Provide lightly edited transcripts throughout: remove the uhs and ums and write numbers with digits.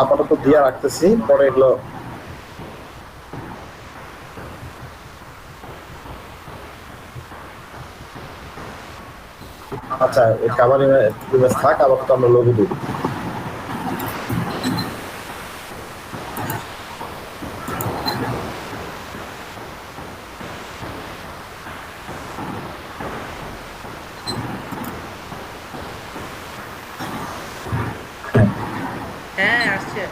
আপাতত দিয়ে রাখতেছি, পরে এগুলো আচ্ছা কাভার ইমেজ থাক, আপাতত আমরা লোগো দিই। হ্যাঁ আসছে।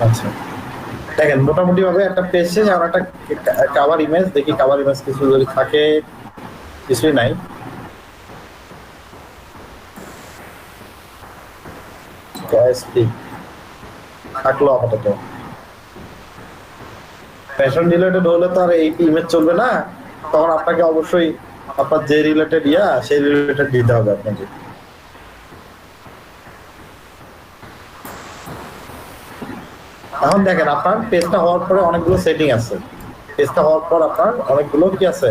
আচ্ছা দেখেন মোটামুটি ভাবে একটা পেজ শেষ, আর একটা কাভার ইমেজ দেখি, কাভার ইমেজ কিছু যদি থাকে, কিছুই নাই। থাকলো আপাতত। ফ্যাশন রিলেটেড হলে তো আর এই ইমেজ চলবে না, তখন আপনাকে অবশ্যই আপনার যে রিলেটেড সেই রিলেটেড দিতে হবে আপনাকে। এখন দেখেন আপনার পেজটা হওয়ার পরে অনেকগুলো সেটিং আছে, পেজটা হওয়ার পর আপনার অনেকগুলো কি আছে,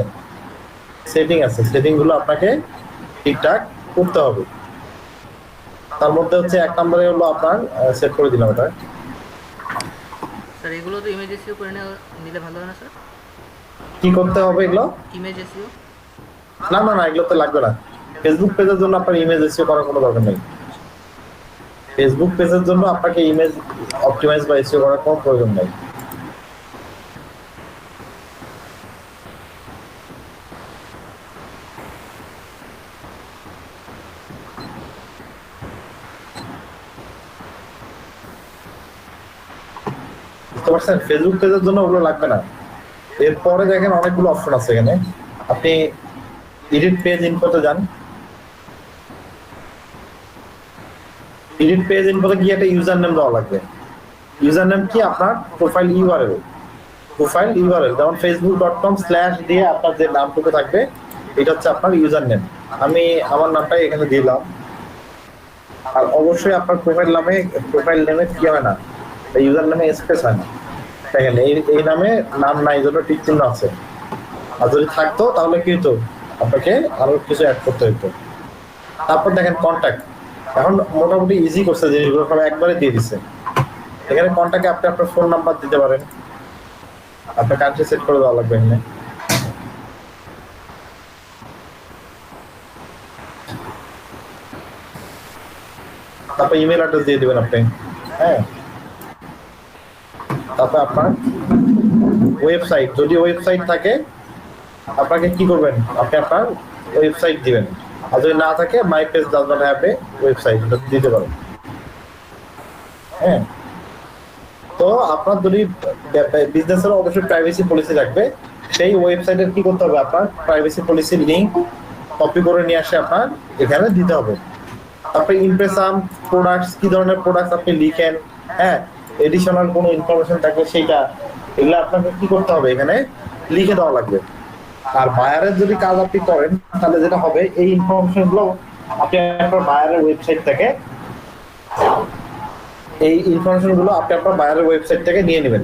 সেটিং আছে, সেটিং গুলো আপনাকে ঠিকঠাক করতে হবে। তার মধ্যে হচ্ছে 1 নম্বরে হলো আপনার সেট করে দিলাম এটা। স্যার এগুলো তো ইমেজ এসিও করে নিলে ভালো হয় না স্যার? কি করতে হবে এগুলো? Image SEO. না না না, এগুলো তো লাগবে না। ফেসবুক পেজের জন্য আপনার ইমেজ এসইও করার কোনো দরকার নেই। ফেসবুক পেজের জন্য আপনাকে ইমেজ অপটিমাইজ বা এসইও করার কোনো প্রয়োজন নেই। বুঝতে পারছেন? ফেসবুক পেজের জন্য ওগুলো লাগবে না। এরপরে দেখেন অনেকগুলো অপশন আছে এখানে, আপনি এডিট পেজ ইনফোতে যান। এডিট পেজ ইনফোতে গিয়ে একটা ইউজার নেম দেওয়া লাগবে। ইউজার নেম কি? আপনার প্রোফাইল ইউআরএল। প্রোফাইল ইউআরএল যেমন facebook.com/ দিয়ে আপনার যে নামটুকু থাকবে এটা হচ্ছে আপনার ইউজার নেম। আমি আমার নামটাই এখানে দিলাম। আর অবশ্যই আপনার প্রোফাইল নেমে কি হয় না, ইউজার নামে স্পেস হয় না। দেখেন এই নামে নাম নাই, জন্য টিক চিহ্ন আছে। আর যদি থাকতো তাহলে কি হতো, আপনাকে আরো কিছু অ্যাড করতে হতো। তারপর দেখেন কন্ট্যাক্ট, এখন মোটামুটি ইজি করছে, জিনিসগুলো সব একবারে দিয়ে দিচ্ছে। এখানে কন্ট্যাক্টে আপনি আপনার ফোন নাম্বার দিতে পারেন, আপনার কান্ট্রি সেট করে দেওয়া লাগবে এখানে। তারপর ইমেল অ্যাড্রেস দিয়ে দিবেন আপনি। হ্যাঁ, তারপর আপনার ওয়েবসাইট, যদি ওয়েবসাইট থাকে আপনাকে কি করবেন, আপনি আপনার ওয়েবসাইট দিবেন। আর যদি না থাকে my page does not have a website, এটা দিতে পারেন। হ্যাঁ, তো আপনার যদি বিজনেসের অবশ্যই প্রাইভেসি পলিসি থাকবে, সেই ওয়েবসাইটের কি করতে হবে, আপনার প্রাইভেসি পলিসির লিঙ্ক কপি করে নিয়ে আসে আপনার এখানে দিতে হবে। তারপরে ইমপ্রেশন প্রোডাক্টস, কি ধরনের প্রোডাক্ট আপনি লিখেন, হ্যাঁ, এডিশনাল কোনো ইনফরমেশন থাকলে সেইটা, এগুলো আপনাকে কি করতে হবে, এখানে লিখে দেওয়া লাগবে। আর বায়ারের যদি কাজ আপনি করেন তাহলে যেটা হবে, এই ইনফরমেশন গুলো আপনি আপনার বায়ারের ওয়েবসাইট থেকে, এই ইনফরমেশন গুলো আপনি আপনার বায়ারের ওয়েবসাইট থেকে নিয়ে নেবেন।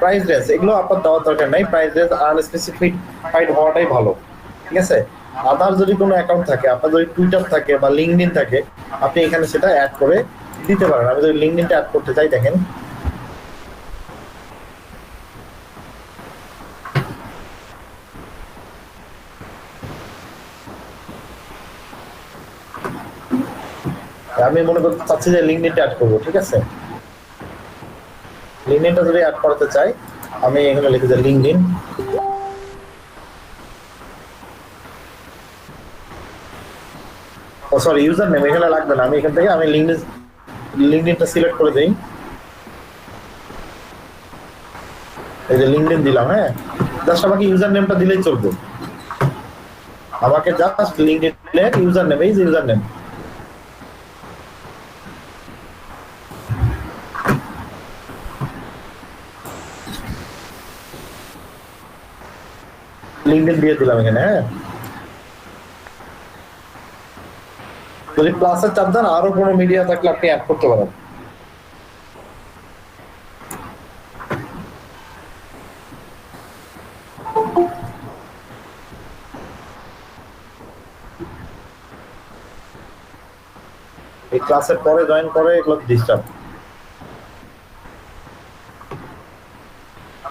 প্রাইস রেঞ্জ এগুলো আপনার দেওয়ার দরকার নাই, প্রাইস রেঞ্জ আনস্পেসিফাইড হওয়াটাই ভালো, ঠিক আছে। আদার যদি কোনো অ্যাকাউন্ট থাকে, আপনার যদি টুইটার থাকে বা লিঙ্কডইন থাকে, আপনি এখানে সেটা অ্যাড করে দিতে পারেন। আমি যদি লিঙ্কডইনটা অ্যাড করতে চাই, দেখেন আমি মনে করতে চাচ্ছি যে লিঙ্কডইনটা অ্যাড করবো, ঠিক আছে। লিঙ্কডইনটা যদি অ্যাড করতে চাই, আমি এখানে লিখে দিই লিঙ্কডইন। ও সরি, ইউজার নেম এখানে লাগবে না, আমি এখান থেকে আমি লিঙ্কডইনটা সিলেক্ট করে দেই। এই যে লিঙ্কডইন দিলাম, হ্যাঁ, জাস্ট আমাকে ইউজার নেমটা দিলেই চলবে। আমাকে জাস্ট লিঙ্কডইনের ইউজার নেম, এই যে ইউজার নেম, লিঙ্কডইন দিয়ে দিলাম এখানে। হ্যাঁ, যদি প্লাসের চাপ দেন আরো কোনো মিডিয়া থাকলে আপনি অ্যাড করতে পারেন। এই ক্লাসের পরে জয়েন করে এগুলো ডিস্টার্ব।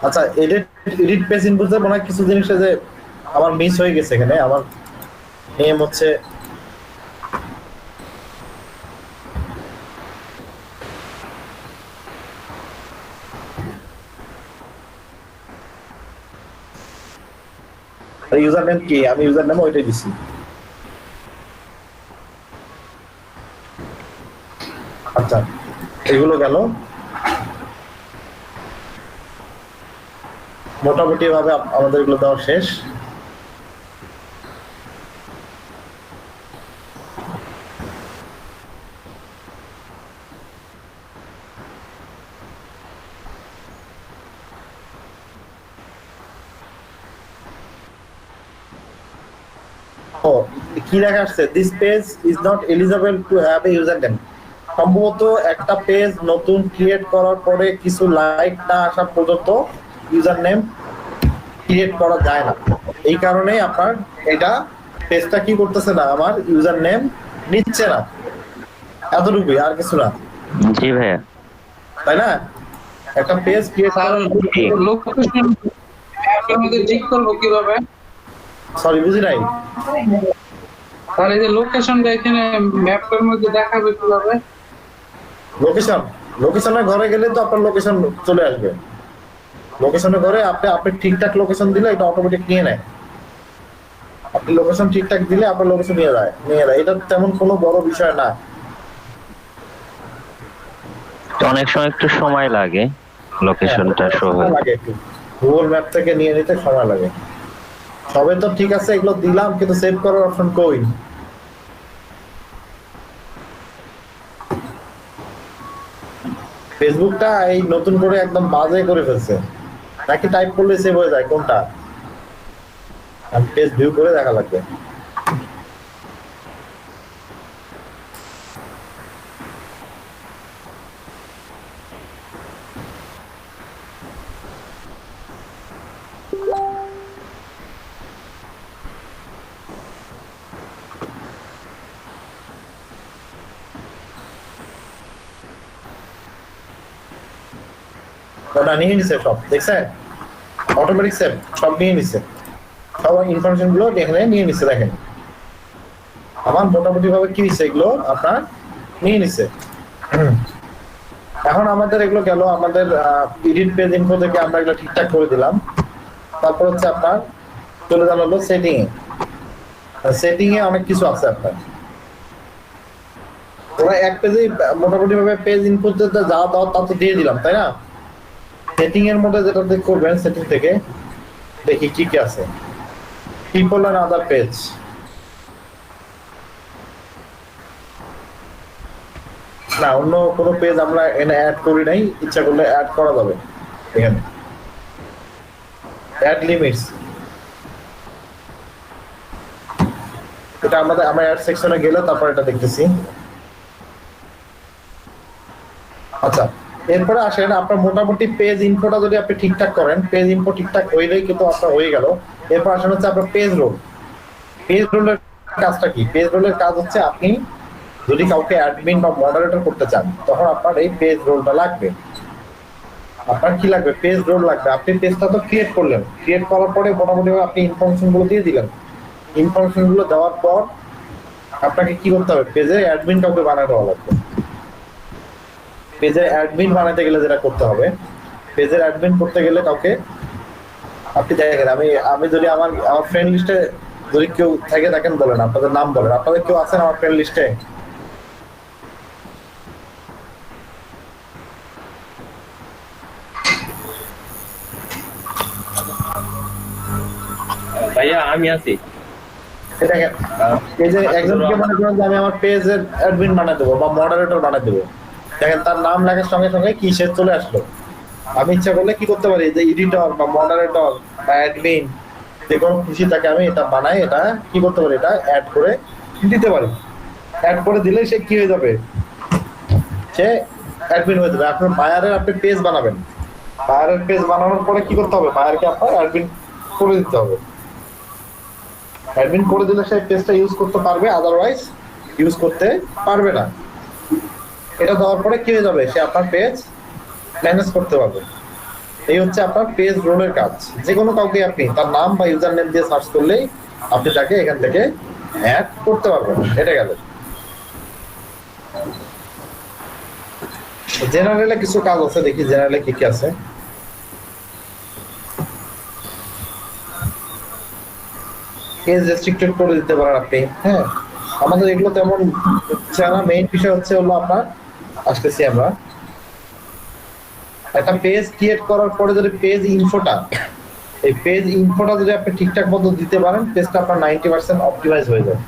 আচ্ছা, এডিট পেজ ইনপুটে মনে হয় কিছু জিনিস যে আমার মিস হয়ে গেছে এখানে। আমার নেম হচ্ছে ইউজার নেম কি, আমি ইউজার নেম ওইটাই দিছি। আচ্ছা, এগুলো গেল। মোটামুটি ভাবে আমাদের এগুলো দেওয়া শেষ। ও, কি লেখা আসছে, this page is not eligible to have a user name. সম্ভবত একটা পেজ নতুন ক্রিয়েট করার পরে কিছু লাইক না আসা পর্যন্ত ইউজার নেম ক্রিয়েট করা যায় না। এই কারণেই আপনার এটা পেজটা কি করতেছে না, আমার ইউজার নেম নিচ্ছে না। এতটুকুই, আর কিছু না, জি ভাইয়া। তাই না? একটা পেজ ক্রিয়েট করার লোকেশন অ্যাপের মধ্যে ঠিক করব কিভাবে? সরি, বুঝি নাই। তাহলে এই যে লোকেশনটা এখানে ম্যাপের মধ্যে দেখাবে কিভাবে? লোকেশনে ঘরে গেলে তো আপনার লোকেশন চলে আসবে। লোকেশনে ঘরে আপনি ঠিকঠাক লোকেশন দিলে এটা অটোমেটিক নিয়ে নেয়। আপনি লোকেশন ঠিকঠাক দিলে আপনার লোকেশন নিয়ে যায়। এটা তেমন কোনো বড় বিষয় না। অনেক সময় একটু সময় লাগে লোকেশনটা শো হতে। লাগে একটু, গুগল ম্যাপ থেকে নিয়ে নিতে সময় লাগে। সবে তো ঠিক আছে, এগুলো দিলাম, কিন্তু সেভ করার অপশন কই? ফেসবুকটা এই নতুন করে একদম বাজে করে ফেলছে। নাকি টাইপ করলে সেভ হয়ে যায়? কোনটা? আমি পেজ ভিউ করে দেখা লাগবে। ওটা নিয়ে নিছে সব, দেখছেন? অটোমেটিক সেভ সব নিয়ে নিছে, সব ইনফরমেশন গুলো এখানে নিয়ে নিছে। দেখেন আমার মোটামুটি ভাবে কি হচ্ছে, এগুলো আপনার নিয়ে নিছে। এখন আমাদের এগুলো গেল, আমাদের এডিট পেজ ইনফো থেকে আমরা এগুলো ঠিকঠাক করে দিলাম। তারপর হচ্ছে আপনার চলে যাওয়া হলো সেটিং এ। সেটিং এ অনেক কিছু আছে আপনার। ওরা এক পেজে মোটামুটি ভাবে পেজ ইনপুট যা দাও তা তো দিয়ে দিলাম, তাই না? সেটিং এর মধ্যে যেটা করবেন, সেটিং থেকে দেখি কি কি আছে। পিপল এন্ড আদার পেজ, না অন্য কোনো পেজ আমরা এনে অ্যাড করি নাই, ইচ্ছা করলে অ্যাড করা যাবে এখানে। অ্যাড লিমিটস, এটা আমরা অ্যাড সেকশনে গেলে তারপর এটা দেখতেছি। আচ্ছা, এরপরে আসেন আপনার মোটামুটি পেজ ইনফোটা যদি আপনি ঠিকঠাক করেন, পেজ ইনফো ঠিকঠাক হইলেই কিন্তু আপনার হয়ে গেল। এরপর আসেন হচ্ছে আপনার পেজ রোল। পেজ রোলের কাজটা কি? পেজ রোলের কাজ হচ্ছে আপনি যদি কাউকে অ্যাডমিন বা মডারেটর করতে চান, তখন আপনার এই পেজ রোলটা লাগবে। আপনার কি লাগবে? পেজ রোল লাগবে। আপনি পেজটা তো ক্রিয়েট করলেন, ক্রিয়েট করার পরে মোটামুটি আপনি ইনফরমেশন গুলো দিয়ে দিলেন। ইনফরমেশন গুলো দেওয়ার পর আপনাকে কি করতে হবে? পেজে অ্যাডমিন কাউকে বানায় দেওয়া লাগবে। পেজের অ্যাডমিন বানাতে গেলে যেটা করতে হবে, পেজের অ্যাডমিন করতে গেলে কাউকে আপনি দেখেন, আমি যদি আমার ফ্রেন্ড লিস্টে যদি কেউ থাকে দেখেন, বলেন আপনাদের নাম বলেন, আপনাদের কেউ আছেন আমার ফ্রেন্ড লিস্টে? ভাইয়া আমি আছি। দেখেন, পেজের একজনকে মনে করেন যে আমি আমার পেজের অ্যাডমিন বানাই দেবো বা মডারেটর বানাই দেবো। দেখেন তার নাম লেখার সঙ্গে সঙ্গে কি সে চলে আসলো। আমি ইচ্ছা করলে কি করতে পারি, যে এডিটর বা মডারেটর বা অ্যাডমিন যে কোনো খুশি তাকে আমি এটা বানাই, এটা কি করতে পারি, এটা অ্যাড করে দিতে পারি। অ্যাড করে দিলে সে কি হয়ে যাবে? সে অ্যাডমিন হয়ে যাবে। আপনার বায়ারের আপনি পেজ বানাবেন, বায়ারের পেজ বানানোর পরে কি করতে হবে? বায়ারকে আপনার অ্যাডমিন করে দিতে হবে। অ্যাডমিন করে দিলে সেই পেজটা ইউজ করতে পারবে, আদারওয়াইজ ইউজ করতে পারবে না। এটা দেওয়ার পরে কি হয়ে যাবে? সে আপনার পেজ ম্যানেজ করতে পারবে। এই হচ্ছে আপনার পেজ রোলের কাজ। যে কোনো কাউকে আপনি তার নাম বা ইউজার নেম দিয়ে সার্চ করলেই আপনি তাকে এখান থেকে অ্যাড করতে পারবেন। এটা গেল। জেনারেলে কিছু কাজ আছে, দেখি জেনারেলে কি কি আছে। পেজ রেস্ট্রিক্টেড করে দিতে পারেন আপনি। হ্যাঁ, আমাদের এগুলো তেমন জানা, মেইন বিষয় হচ্ছে হলো আপনার, আসতেছি আমরা, একটা পেজ ক্রিয়েট করার পরে যদি পেজ ইনফোটা, এই পেজ ইনফোটা যদি আপনি ঠিকঠাক মতো দিতে পারেন, পেজটা আপনার 90% অপটিমাইজ হয়ে যায়।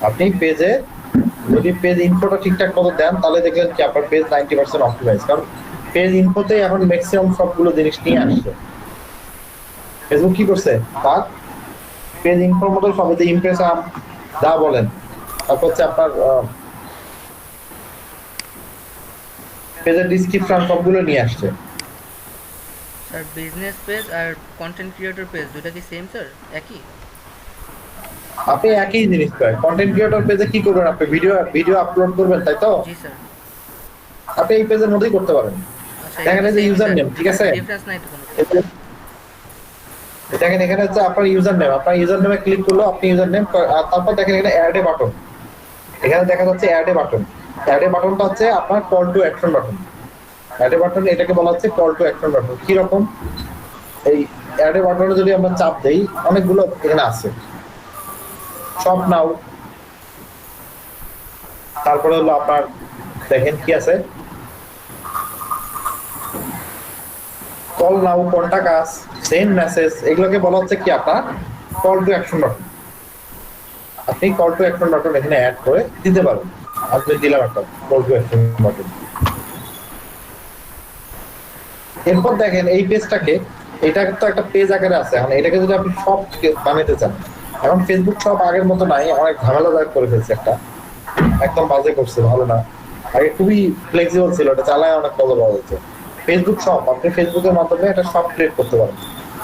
আপনি পেজে যদি পেজ ইনফোটা ঠিকঠাক মতো দেন, তাহলে দেখলেন কি আপনার পেজ 90% অপটিমাইজ। কারণ পেজ ইনফোতে এখন ম্যাক্সিমাম সবগুলো জিনিস নিয়ে আসছে। ফেসবুক কি করছে, তার পেজ ইনফোর মতো সবই ইমপ্রেশন যা বলেন, তারপর হচ্ছে আপনার পেজের ডিসক্রিপশন সবগুলো নিয়ে আসছে। স্যার বিজনেস পেজ আর কন্টেন্ট ক্রিয়েটর পেজ দুটো কি সেম স্যার, একই? আপনি একই জিনিস পায়। কন্টেন্ট ক্রিয়েটর পেজে কি করবেন, আপনি ভিডিও আপলোড করবেন, তাই তো? জি স্যার। আপনি এই পেজের মধ্যেই করতে পারেন। আচ্ছা, দেখেন এই যে ইউজার নেম, ঠিক আছে? ডিফারেন্স নাই তো কোনো? দেখেন এখানে হচ্ছে আপনার ইউজার নেম, আপনার ইউজার নেমে ক্লিক করলো, আপনি ইউজার নেম, আর তারপর দেখেন এখানে অ্যাড এ বাটন, এখানে দেখা যাচ্ছে add a button. Add a বাটনটা হচ্ছে আপনার call to action button. Add a button এটাকে বলা হচ্ছে কল টু অ্যাকশন বাটন। কি রকম, এই অ্যাড এ বাটনে যদি আমরা চাপ দেই, অনেকগুলো এখানে আছে। শপ নাও, তারপরে হলো আপনার দেখেন কি আছে, কল নাও, কন্টাক্ট আস, সেন্ড মেসেজ, এগুলোকে বলা হচ্ছে কি আপনার কল টু অ্যাকশন বাটন। আপনি কল টু অ্যাকশন বাটন এখানে অ্যাড করে দিতে পারবেন। আপনি দিলাম একটা কল টু অ্যাকশন বাটন। এরপর দেখেন এই পেজটাকে, এটা তো একটা পেজ আকারে আছে, এখন এটাকে যদি আপনি সব বানাতে চান, এখন ফেসবুক সব আগের মতো নাই, অনেক ঝামেলাদায়ক করে ফেলছে, একটা একদম বাজে করছে, ভালো না। আগে খুবই ফ্লেক্সিবল ছিল, এটা চালায় অনেক মজা পাওয়া যাচ্ছে। ফেসবুক শপ, আপনি ফেসবুকের মাধ্যমে একটা শপ ক্রিয়েট করতে পারেন।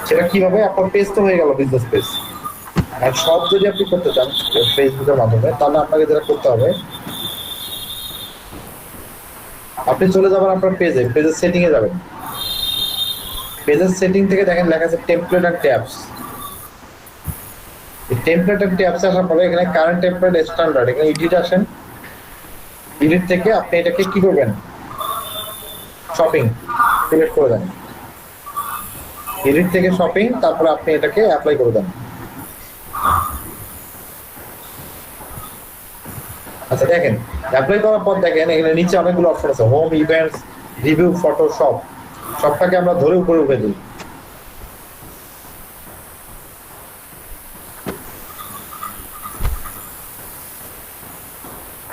সেটা কিভাবে, আপনার পেজ তো হয়ে গেল বিজনেস পেজ, আর শপ যদি আপনি করতে চান ফেসবুকের মাধ্যমে, তাহলে আপনাকে যেটা করতে হবে, আপনি চলে যাবেন আপনার পেজে, পেজের সেটিং এ যাবেন। পেজের সেটিং থেকে দেখেন লেখা আছে টেমপ্লেট এন্ড ট্যাবস। এই টেমপ্লেট এন্ড ট্যাবস আসার পরে এখানে কারেন্ট টেমপ্লেট স্ট্যান্ডার্ড, এখানে এডিট আসেন। এডিট থেকে আপনি এটাকে কি করবেন, শপিং সিলেক্ট করে দেন। এডিট থেকে শপিং, তারপরে আপনি এটাকে অ্যাপ্লাই করে দেন। আচ্ছা দেখেন, অ্যাপ্লাই করার পর দেখেন এখানে নিচে অনেকগুলো অপশন আছে, home, events, review, photo, shop. সবটাকে আমরা ধরে উপরে উঠে দিই।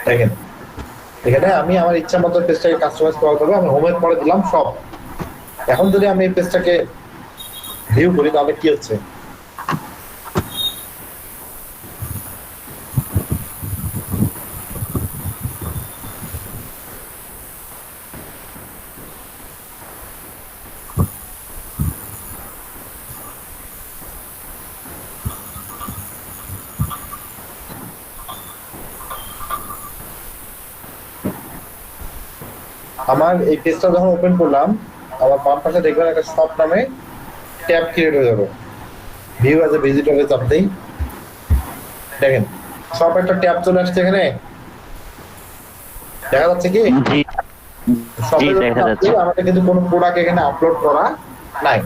দেখেন এখানে আমি আমার ইচ্ছা মতো পেজটাকে কাস্টমাইজ করা করবো। আমি হোমের পরে দিলাম শপ। এখন যদি আমি এই পেজটাকে ভিউ করি, তাহলে কি হচ্ছে, আমার এই পেজটা যখন ওপেন করলাম, আমার বাম পাশে দেখবেন একটা শপ নামে ট্যাব ক্রিয়েট হয়ে যাবে। ভিউ অ্যাজ এ ভিজিটরে চাপ দেই, দেখেন শপ একটা ট্যাব চলে আসছে এখানে, দেখা যাচ্ছে কি জি শপে দেখা যাচ্ছে। আমাদের কিন্তু কোনো প্রোডাক্ট এখানে আপলোড করা নাই।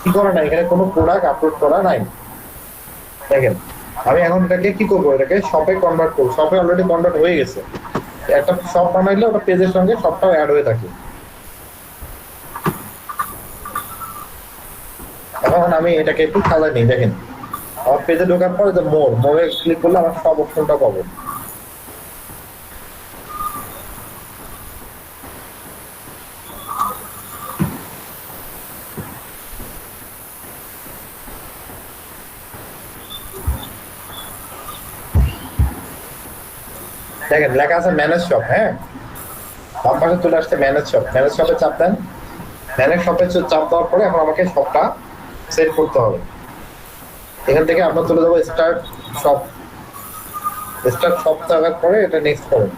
কি করা নাই, এখানে কোনো প্রোডাক্ট আপলোড করা নাই। দেখেন আমি এখন এটাকে কি করবো, এটাকে শপে কনভার্ট করবো। শপে অলরেডি কনভার্ট হয়ে গেছে। একটা শপ বানাইলে ওটা পেজের সঙ্গে সবটাও অ্যাড হয়ে থাকে। এখন আমি এটাকে একটু সাজাই নিই। দেখেন আমার পেজে ঢোকার পরে যে মোরে ক্লিক করলে আমার সব অপশনটা পাবো। দেখেন লেখা আছে ম্যানেজ শপ। হ্যাঁ, বাম পাশে চলে আসছে ম্যানেজ শপ। ম্যানেজ শপে চাপ দেন। ম্যানেজ শপে চাপ দেওয়ার পরে এখন আমাকে শপটা সেট করতে হবে। এখান থেকে আমরা চলে যাবো স্টার্ট শপ। স্টার্ট শপ থাকার পরে এটা নেক্সট করুন।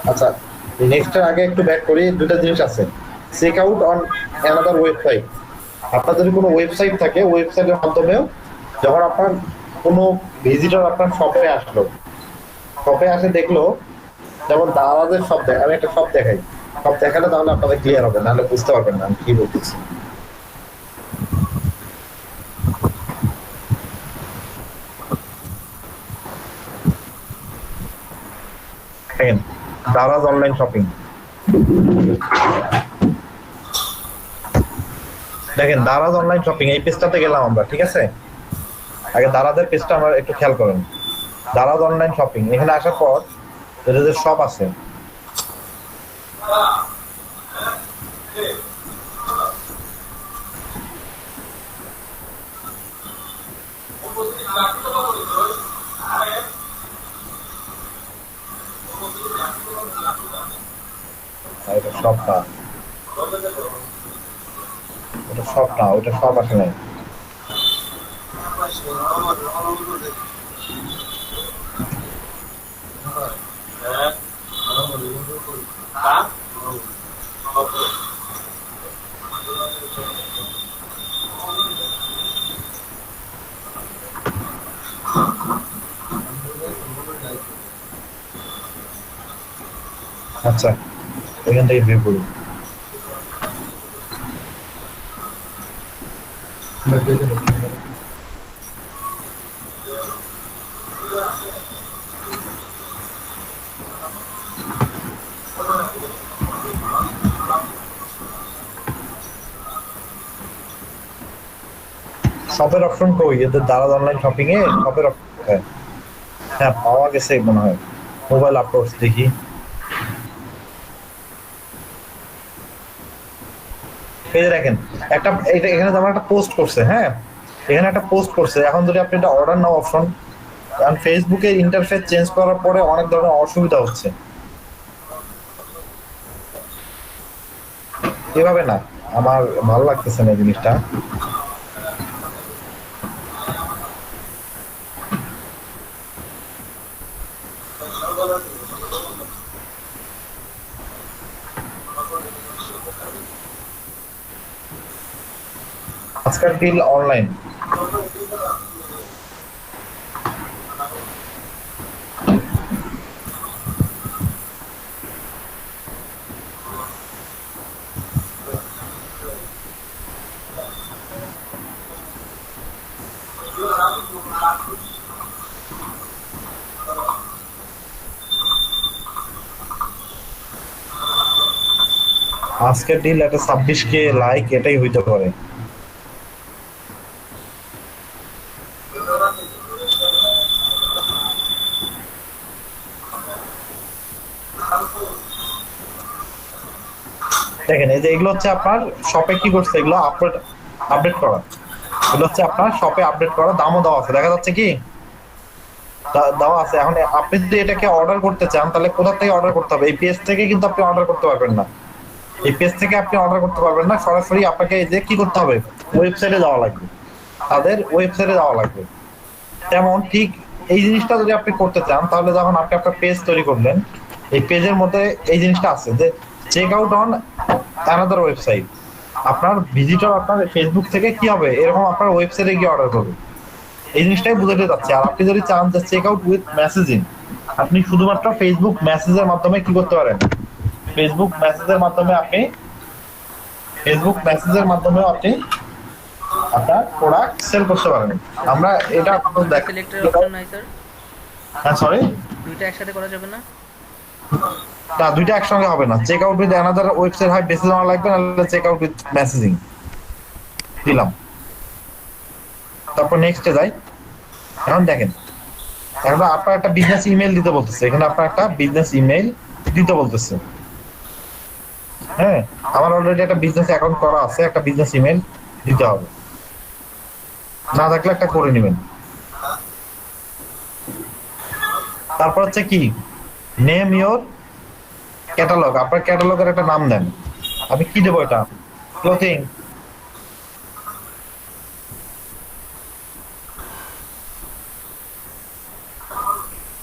আচ্ছা নেক্সট এর আগে একটু ব্যাক করি, দুটো জিনিস আছে। Check out on another website. আপনার যদি কোনো ওয়েবসাইট থাকে, ওয়েবসাইটের মাধ্যমেও যখন আপনার কোনো ভিজিটর আপনার শপে আসলো, শপে আসে দেখলো, যেমন দারাজের শপ দেখ, আমি একটা শপ দেখাই, শপ দেখালে তাহলে আপনাদের ক্লিয়ার হবে, নাহলে বুঝতে পারবেন না আমি কি বলতেছি। দেখেন দারাজ অনলাইন শপিং, দেখেন দারাজ অনলাইন শপিং, এই পেজটাতে গেলাম আমরা, ঠিক আছে? আগে দারাজের পেজটা আমরা একটু খেয়াল করেন। দারাজ অনলাইন শপিং, এখানে আসার পর এটা যে শপ আছে, এটা শপ না, ওটা শপ না, ওটা শপ আসে নাই। আচ্ছা, এখান থেকে বের করি। শপের অপশন কই? এদের দারাজ অনলাইন শপিং এ শপের অপশন, হ্যাঁ পাওয়া গেছে মনে হয়। মোবাইল আপলোডস দেখি, এই যে দেখেন একটা, এটা এখানে যেমন একটা পোস্ট করছে, হ্যাঁ এখানে একটা পোস্ট করছে। এখন যদি আপনি এটা অর্ডার নাও অপশন, কারণ ফেসবুকের ইন্টারফেস চেঞ্জ করার পরে অনেক ধরনের অসুবিধা হচ্ছে। এভাবে না, আমার ভালো লাগতেছে না এই জিনিসটা। আজকাল ডিল অনলাইন, আজকের ডিল একটা 26K লাইক, এটাই হইতে পারে। দেখেন এই যে এগুলো হচ্ছে আপনার শপে কি করছে, এগুলো আপডেট করা, এগুলো হচ্ছে আপনার শপে আপডেট করা, দামও দেওয়া আছে, দেখা যাচ্ছে কি দেওয়া আছে। এখন আপনি যদি এটাকে অর্ডার করতে চান তাহলে কোথা থেকে অর্ডার করতে হবে? এই পেজ থেকে কিন্তু আপনি অর্ডার করতে পারবেন না, এই পেজ থেকে আপনি অর্ডার করতে পারবেন না, সরাসরি আপনাকে এই যে কি করতে হবে, ওয়েবসাইটে যাওয়া লাগবে, তাদের ওয়েবসাইটে যাওয়া লাগবে। তেমন ঠিক এই জিনিসটা যদি আপনি করতে চান তাহলে যখন আপনি একটা পেজ তৈরি করলেন, এই পেজের মধ্যে এই জিনিসটা আছে যে check out on another website. আপনার ভিজিটর আপনার ফেসবুক থেকে কি হবে, এরকম আপনার ওয়েবসাইটে গিয়ে অর্ডার করবে, এই জিনিসটাই বুঝাতে যাচ্ছে। আর আপনি যদি চান যে চেক আউট উইথ মেসেজিং, আপনি শুধুমাত্র ফেসবুক মেসেজের মাধ্যমে কি করতে পারেন, ফেসবুক মেসেজের মাধ্যমে আপনি ফেসবুক মেসেজের মাধ্যমেও আপনি আপনার প্রোডাক্ট সেল করতে পারেন। আমরা এটা আপনাদের দেখ, সিলেক্টের অপশন নাই স্যার, হ্যাঁ সরি, দুইটা একসাথে করা যাবে না? না দুইটা একসঙ্গে হবে না, check out with another website হয় বেশি জানা লাগবে, নাহলে চেক আউট উইথ মেসেজিং দিলাম। তারপর নেক্সটে যাই। এখন দেখেন, এখন আপনার একটা বিজনেস ইমেল দিতে বলতেছে, এখানে আপনার একটা বিজনেস ইমেল দিতে বলতেছে। হ্যাঁ আমার অলরেডি একটা বিজনেস অ্যাকাউন্ট করা আছে, একটা বিজনেস ইমেল দিতে হবে, না থাকলে একটা করে নেবেন। তারপর হচ্ছে কি, নেম ইওর ক্যাটালগ, আপনার ক্যাটালগের একটা নাম দেন। আমি কি দেবো, এটা ক্লোথিং,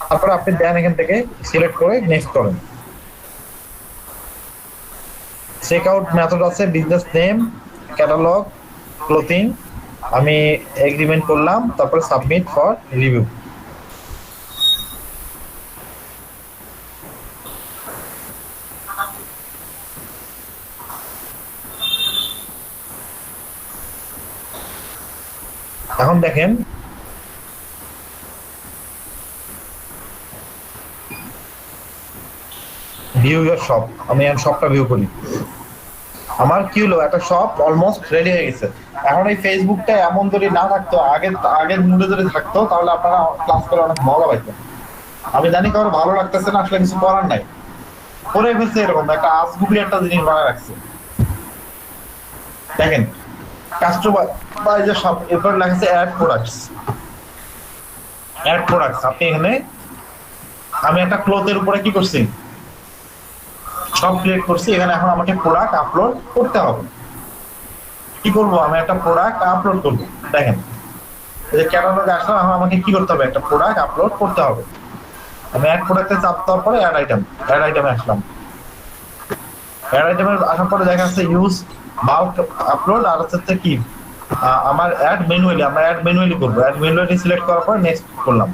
তারপরে আপনি দেন, এখান থেকে সিলেক্ট করে নেক্সট করেন। চেক আউট মেথড আছে, বিজনেস নেম, ক্যাটালগ, ক্লোথিং। আমি এগ্রিমেন্ট করলাম, তারপরে সাবমিট ফর রিভিউ। এখন দেখেন ভিউ ইউর শপ, আমি এখন শপটা ভিউ করি। আমার কি হলো, একটা শপ অলমোস্ট রেডি হয়ে গেছে। এখন এই ফেসবুকটা এমন যদি না থাকতো, আগের মুডে যদি থাকতো, তাহলে আপনারা ক্লাস করে অনেক মজা পাইতেন। আমি জানি কারো ভালো লাগতেছে না, আসলে কিছু করার নাই, করে ফেলছে এরকম একটা আজগুবি একটা জিনিস বানায় রাখছে। দেখেন কাস্টমার বা এই যে সব এরপর লেখা আছে অ্যাড প্রোডাক্টস। অ্যাড প্রোডাক্টস, আপনি এখানে আমি একটা ক্লথের উপরে কি করছি, সব ক্রিয়েট করছি। এখানে এখন আমাকে প্রোডাক্ট আপলোড করতে হবে। কি করব, আমি একটা প্রোডাক্ট আপলোড করব। দেখেন এই যে ক্যাটালগে আসলাম, এখন আমাকে কি করতে হবে, একটা প্রোডাক্ট আপলোড করতে হবে। আমি অ্যাড প্রোডাক্টে চাপ দেওয়ার পরে অ্যাড আইটেমে আসলাম। অ্যাড আইটেমে আসার পরে দেখা যাচ্ছে ইউজ বাল্ক আপলোড, আর হচ্ছে কি আমার অ্যাড ম্যানুয়ালি, আমরা অ্যাড ম্যানুয়ালি করবো। অ্যাড ম্যানুয়ালি সিলেক্ট করার পরে নেক্সট করলাম।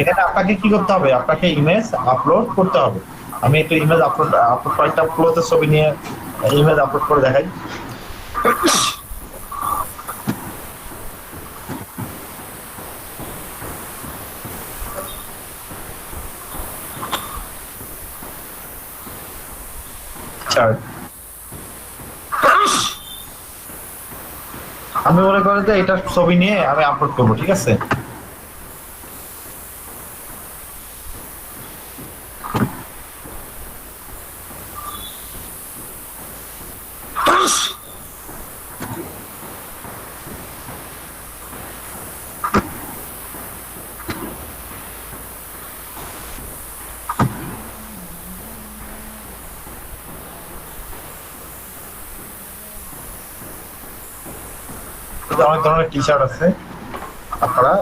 এখানে আপনাকে কি করতে হবে, আপনাকে ইমেজ আপলোড করতে হবে। আমি একটা ইমেজ আপলোড কয়েকটা ক্লোথের ছবি নিয়ে ইমেজ আপলোড করে দেখাই। আমি মনে করি যে এটা ছবি নিয়ে আমি আপলোড করবো, ঠিক আছে। অনেক ধরনের টি শার্ট আছে, আপনারা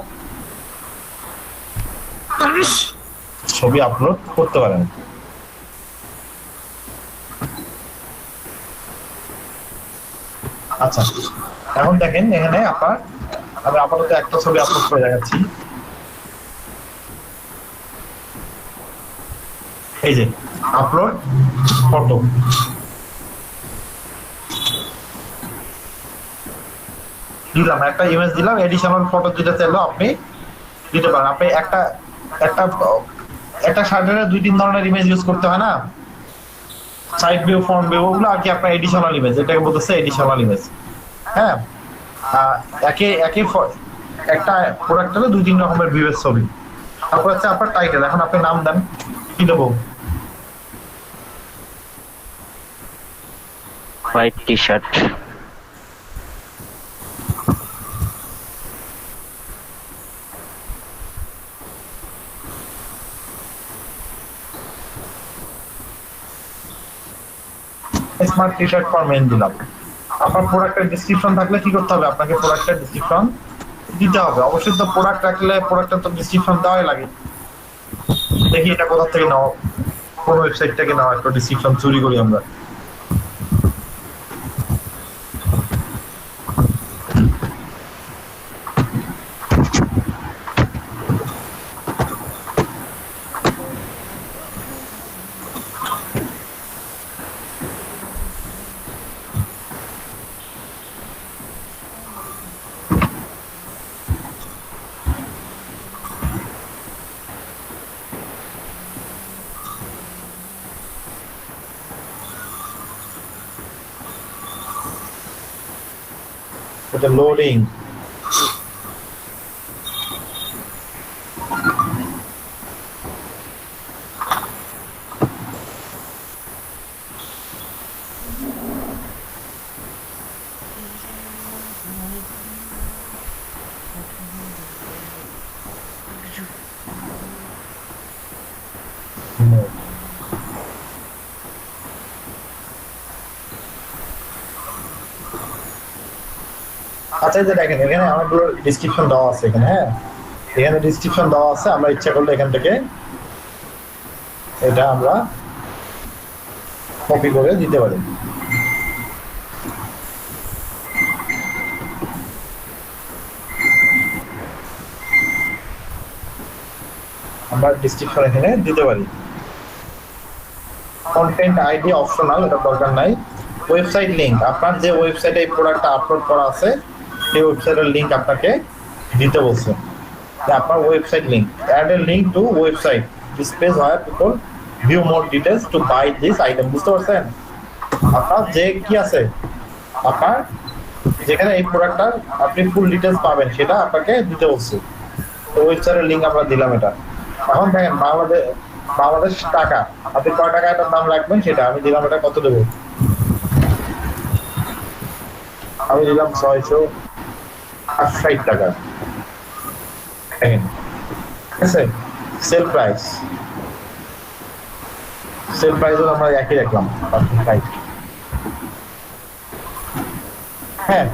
ছবি আপলোড করতে পারেন। আচ্ছা এখন দেখেন এখানে আমি আপাতত একটা ছবি আপলোড করে দেখাচ্ছি। এই যে আপলোড ফটো, দিলাম একটা ইমেজ দিলাম, এডিশনাল ফটো যেটা চাইলো আপনি দিতে পারেন। আপনি একটা শার্টের 2-3 ধরনের ইমেজ ইউজ করতে হয় না, সাইড ভিউ, ফ্রন্ট ভিউ, ওগুলো আর কি আপনার এডিশনাল ইমেজ, এটাকে বলতেছে এডিশনাল ইমেজ। হ্যাঁ, একটা প্রোডাক্টের 2-3 রকমের ভিউয়ের ছবি। তারপর হচ্ছে আপনার টাইটেল, এখন আপনি নাম দেন, কি দেবো? White T shirt. Smart T shirt for men দিলাম। আপনার প্রোডাক্টের ডেসক্রিপশন থাকলে কি করতে হবে, আপনাকে প্রোডাক্টের ডেসক্রিপশন দিতে হবে। অবশ্যই তো প্রোডাক্ট রাখলে প্রোডাক্টের তো ডেসক্রিপশন দেওয়াই লাগে। দেখি এটা কোথা থেকে নাও, কোন ওয়েবসাইট থেকে নাও, একটা ডেসক্রিপশন চুরি করি আমরা। এটা লোডিং। আচ্ছা এই যে দেখেন এখানে অনেকগুলো ডেসক্রিপশন দেওয়া আছে এখানে। হ্যাঁ, এখানে ডেসক্রিপশন দেওয়া আছে, আমরা ইচ্ছা করলে এখান থেকে এটা আমরা কপি করে দিতে পারি। আমরা ডিসক্রিপশন এখানে দিতে পারি। কন্টেন্ট আইডি অপশনাল, এটা দরকার নাই। ওয়েবসাইট লিংক, আপনার যে ওয়েবসাইটে এই প্রোডাক্টটা আপলোড করা আছে সেই ওয়েবসাইটের লিংক আপনাকে দিতে বলছে। আপনার website link, add a link to website this page where people view more details to buy this item. বুঝতে পারছেন? আপনার যে কি আছে, আপনার যেখানে এই প্রোডাক্টটার আপনি ফুল ডিটেইলস পাবেন সেটা আপনাকে দিতে বলছে। ওয়েবসাইটের লিংক আমরা দিলাম। এটা এখন দেখেন বাংলাদেশ টাকা, আপনি কয় টাকা এটার দাম রাখবেন সেটা আমি দিলাম। এটা কত দেবো? আমি দিলাম 660 টাকা। ঠিক আছে, সেল প্রাইস আমরা একই রাখলাম। হ্যাঁ,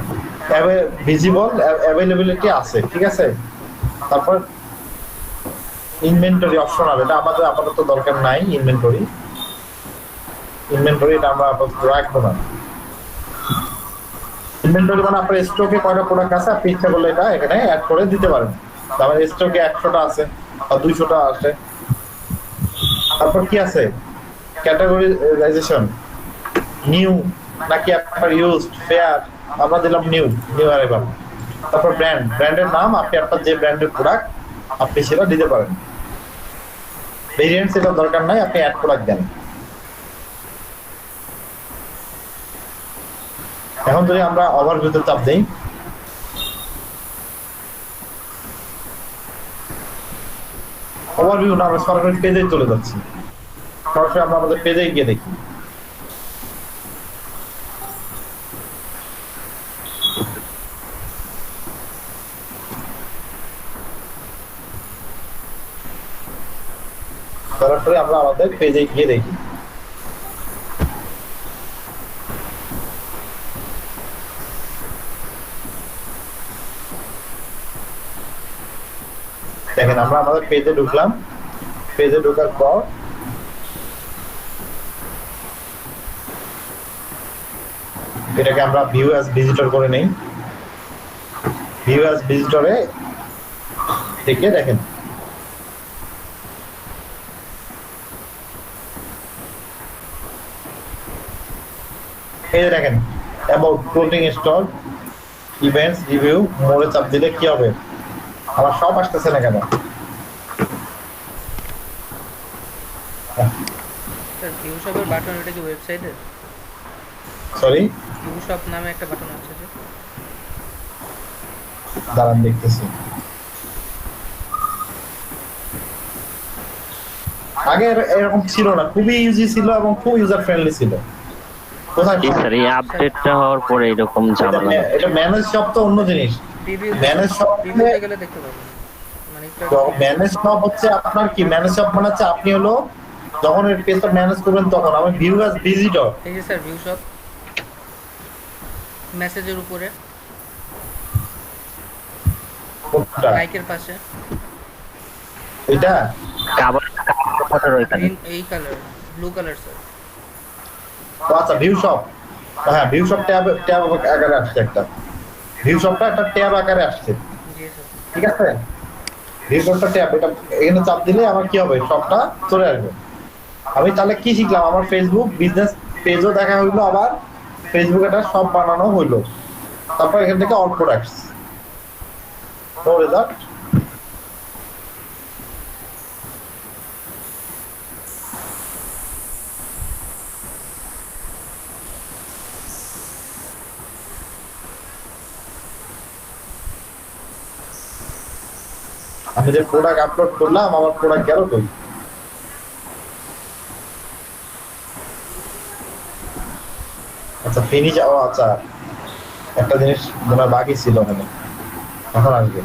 ভিজিবল অ্যাভেলেবিলিটি আছে, ঠিক আছে। তারপর ইনভেন্টরি অপশনাল, এটা আমাদের আপাতত দরকার নাই। ইনভেন্টরি এটা আমরা আপাতত রাখবো না। ইনভেন্টরি মানে আপনার স্টকে কয়টা প্রোডাক্ট আছে আপনি ইচ্ছা করলে এটা এখানে অ্যাড করে দিতে পারেন। আমার স্টকে 100টা আছে বা 200টা আছে। তারপর কি আছে? ক্যাটাগরিজাইজেশন, নিউ নাকি আপনার ইউজড, ফেয়ার, আমরা দিলাম নিউ অ্যারাইভাল। তারপর ব্র্যান্ডের নাম, আপনি আপনার যে ব্র্যান্ডের প্রোডাক্ট আপনি সেটা দিতে পারেন। ভেরিয়েন্টস এটা দরকার নাই, আপনি অ্যাড প্রোডাক্ট দেন। এখন যদি আমরা ওভারভিউতে চাপ দেই, ওভারভিউ না, আমরা সরাসরি পেজে চলে যাচ্ছি। সরাসরি আমরা আমাদের পেজে গিয়ে দেখি। সরাসরি আমরা আমাদের পেজে গিয়ে দেখি। দেখেন আমরা আমাদের পেজে ঢুকলাম। পেজে ঢোকার পর এটাকে আমরা ভিউ অ্যাজ ভিজিটর করে নেই। ভিউ অ্যাজ ভিজিটরে থেকে দেখেন এই দেখেন about, closing stock, events, review, মোরে চাপ দিলে কি হবে? আমার সব আসতেছে না কেন? স্যার ভিউ শপের বাটন, এটা কি ওয়েবসাইটের? সরি, ভিউ শপ নামে একটা বাটন আছে যে, দাঁড়ান দেখতেছি। আগে এরকম ছিল না, খুবই ইজি ছিল এবং খুব ইউজার ফ্রেন্ডলি ছিল। কোথায় জি স্যার, এই আপডেটটা হওয়ার পরে এরকম ঝামেলা। এটা ম্যানেজ শপ তো অন্য জিনিস। রিভিউ ম্যানেজ শপ গেলে দেখতে পাবেন। মানে ম্যানেজ শপ হচ্ছে আপনার কি, ম্যানেজ শপ মানে হচ্ছে আপনি হলো যখন এর পেজটা ম্যানেজ করবেন তখন আমি ভিউ অ্যাজ ভিজিটর। এই যে স্যার ভিউ শপ মেসেজের উপরে লাইকের পাশে এটা কাবার ফটোর ওইখানে গ্রিন, এই কালার, ব্লু কালার স্যার। আচ্ছা ভিউ শপ, হ্যাঁ ভিউ শপ ট্যাব আকারে আসছে একটা। ভিউ শপটা একটা ট্যাব আকারে আসছে, জি স্যার। ঠিক আছে। ভিউ শপটা ট্যাব, এটা এখানে চাপ দিলে আমার কি হবে? শপটা চলে আসবে। আমি তাহলে কি শিখলাম? আমার ফেসবুক বিজনেস পেজও দেখা হইলো, আবার ফেসবুক একটা শপ বানানো হইলো। তারপর এখান থেকে অল প্রোডাক্টস, নো রেজাল্ট। আমি যে প্রোডাক্ট আপলোড করলাম আমার প্রোডাক্ট গেল কই? আচ্ছা ফিনিশ, ও আচ্ছা একটা জিনিস মনে হয় বাকি ছিল ওখানে, এখন আসবে।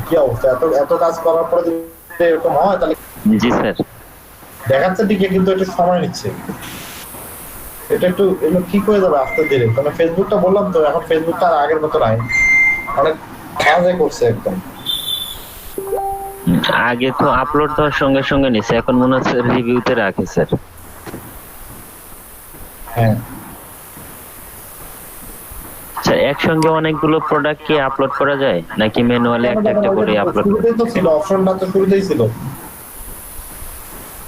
কি অবস্থা, এত এত কাজ করার পরে যদি এরকম হয় তাহলে জি স্যার। দেখাচ্ছে ঠিকই কিন্তু একটু সময় নিচ্ছে। এটা একটু এগুলো ঠিক হয়ে যাবে আস্তে ধীরে, কারণ ফেসবুকটা বললাম তো এখন ফেসবুকটা আর আগের মতো নাই, অনেক বাজে করছে একদম। আগে তো আপলোড দেওয়ার সঙ্গে সঙ্গে নিছে, এখন মনে হচ্ছে রিভিউতে রাখে স্যার। হ্যাঁ আচ্ছা, একসঙ্গে অনেকগুলো প্রোডাক্ট কি আপলোড করা যায় নাকি ম্যানুয়ালি একটা একটা করে আপলোড? শুরুতেই তো ছিল, অপশনটা তো শুরুতেই ছিল।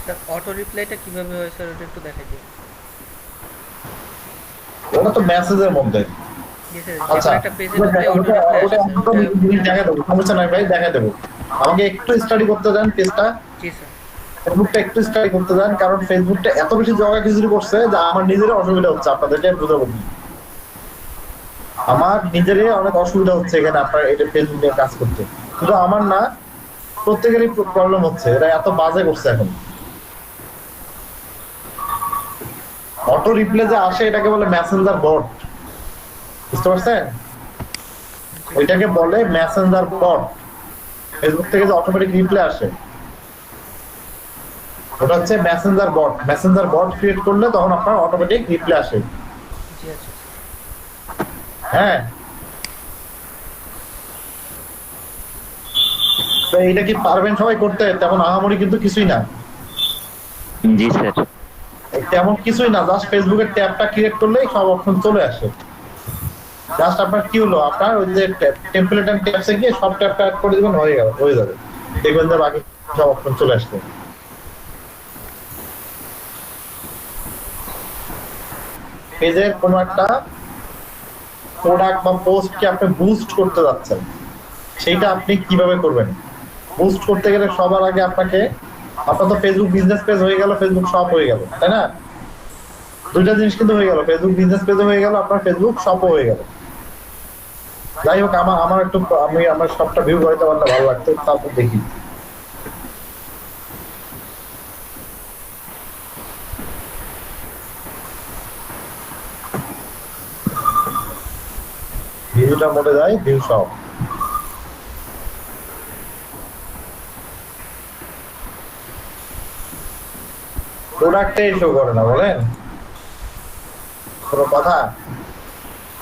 স্যার অটো রিপ্লাইটা কিভাবে হয় স্যার, ওটা একটু দেখাই দিন। ওটা তো মেসেজের মধ্যে। জি স্যার, আচ্ছা, যেকোনো একটা পেজের উপরে অটো রিপ্লাই ওটা আসে একদম স্যার, জিনিস দেখা দেবো, সমস্যা নাই ভাই, দেখা দেবো। আমাকে একটু স্টাডি করতে দেন পেজটা, জি স্যার। ফেসবুকটা একটু স্টাডি করতে দেন, কারণ ফেসবুকটা এত বেশি জায়গা খিচুড়ি করছে যে আমার নিজেরই অসুবিধা হচ্ছে, আপনাদেরকে বুঝাবো কি। আমার নিজেরই অনেক অসুবিধা হচ্ছে এখানে আপনার এটা ফেসবুক নিয়ে কাজ করতে, শুধু আমার না, প্রত্যেকেরই প্রবলেম হচ্ছে, এটা এত বাজে করছে এখন। অটো রিপ্লে যে আসে এটাকে বলে মেসেঞ্জার বট, বুঝতে পারছেন? ওইটাকে বলে মেসেঞ্জার বট। ফেসবুক থেকে যে অটোমেটিক রিপ্লে আসে ওটা হচ্ছে মেসেঞ্জার বট। মেসেঞ্জার বট ক্রিয়েট করলে তখন আপনার অটোমেটিক রিপ্লে আসে। জি আচ্ছা। হ্যাঁ, তো এইটা কি পারবেন সবাই করতে? তেমন আহামরি কিন্তু কিছুই না, জি স্যার। তেমন কিছুই না, জাস্ট ফেসবুকের ট্যাবটা ক্রিয়েট করলেই সব অপশন চলে আসে। জাস্ট আপনার কি হলো, আপনার ওই যে টেমপ্লেট এন্ড ট্যাবসে গিয়ে সব ট্যাবটা অ্যাড করে দিবেন, হয়ে গেল, হয়ে যাবে, দেখবেন যে বাকি সব অপশন চলে আসবে। পেজের কোনো একটা প্রোডাক্ট বা পোস্টকে আপনি বুস্ট করতে যাচ্ছেন, সেইটা আপনি কিভাবে করবেন? বুস্ট করতে গেলে সবার আগে আপনাকে, আপনার তো ফেসবুক বিজনেস পেজ হয়ে গেল, ফেসবুক শপ হয়ে গেল, তাই না? দুইটা জিনিস কিন্তু হয়ে গেল, ফেসবুক বিজনেস পেজও হয়ে গেল, আপনার ফেসবুক শপও হয়ে গেল। যাই হোক, আমার একটু, আমি আমার শপটা ভিউ করতে পারলে ভালো লাগতো, তারপর দেখি। ভিউটা মোডে যায়, ভিউ শপ। প্রোডাক্টটাই শো করে না, বলেন কোনো কথা?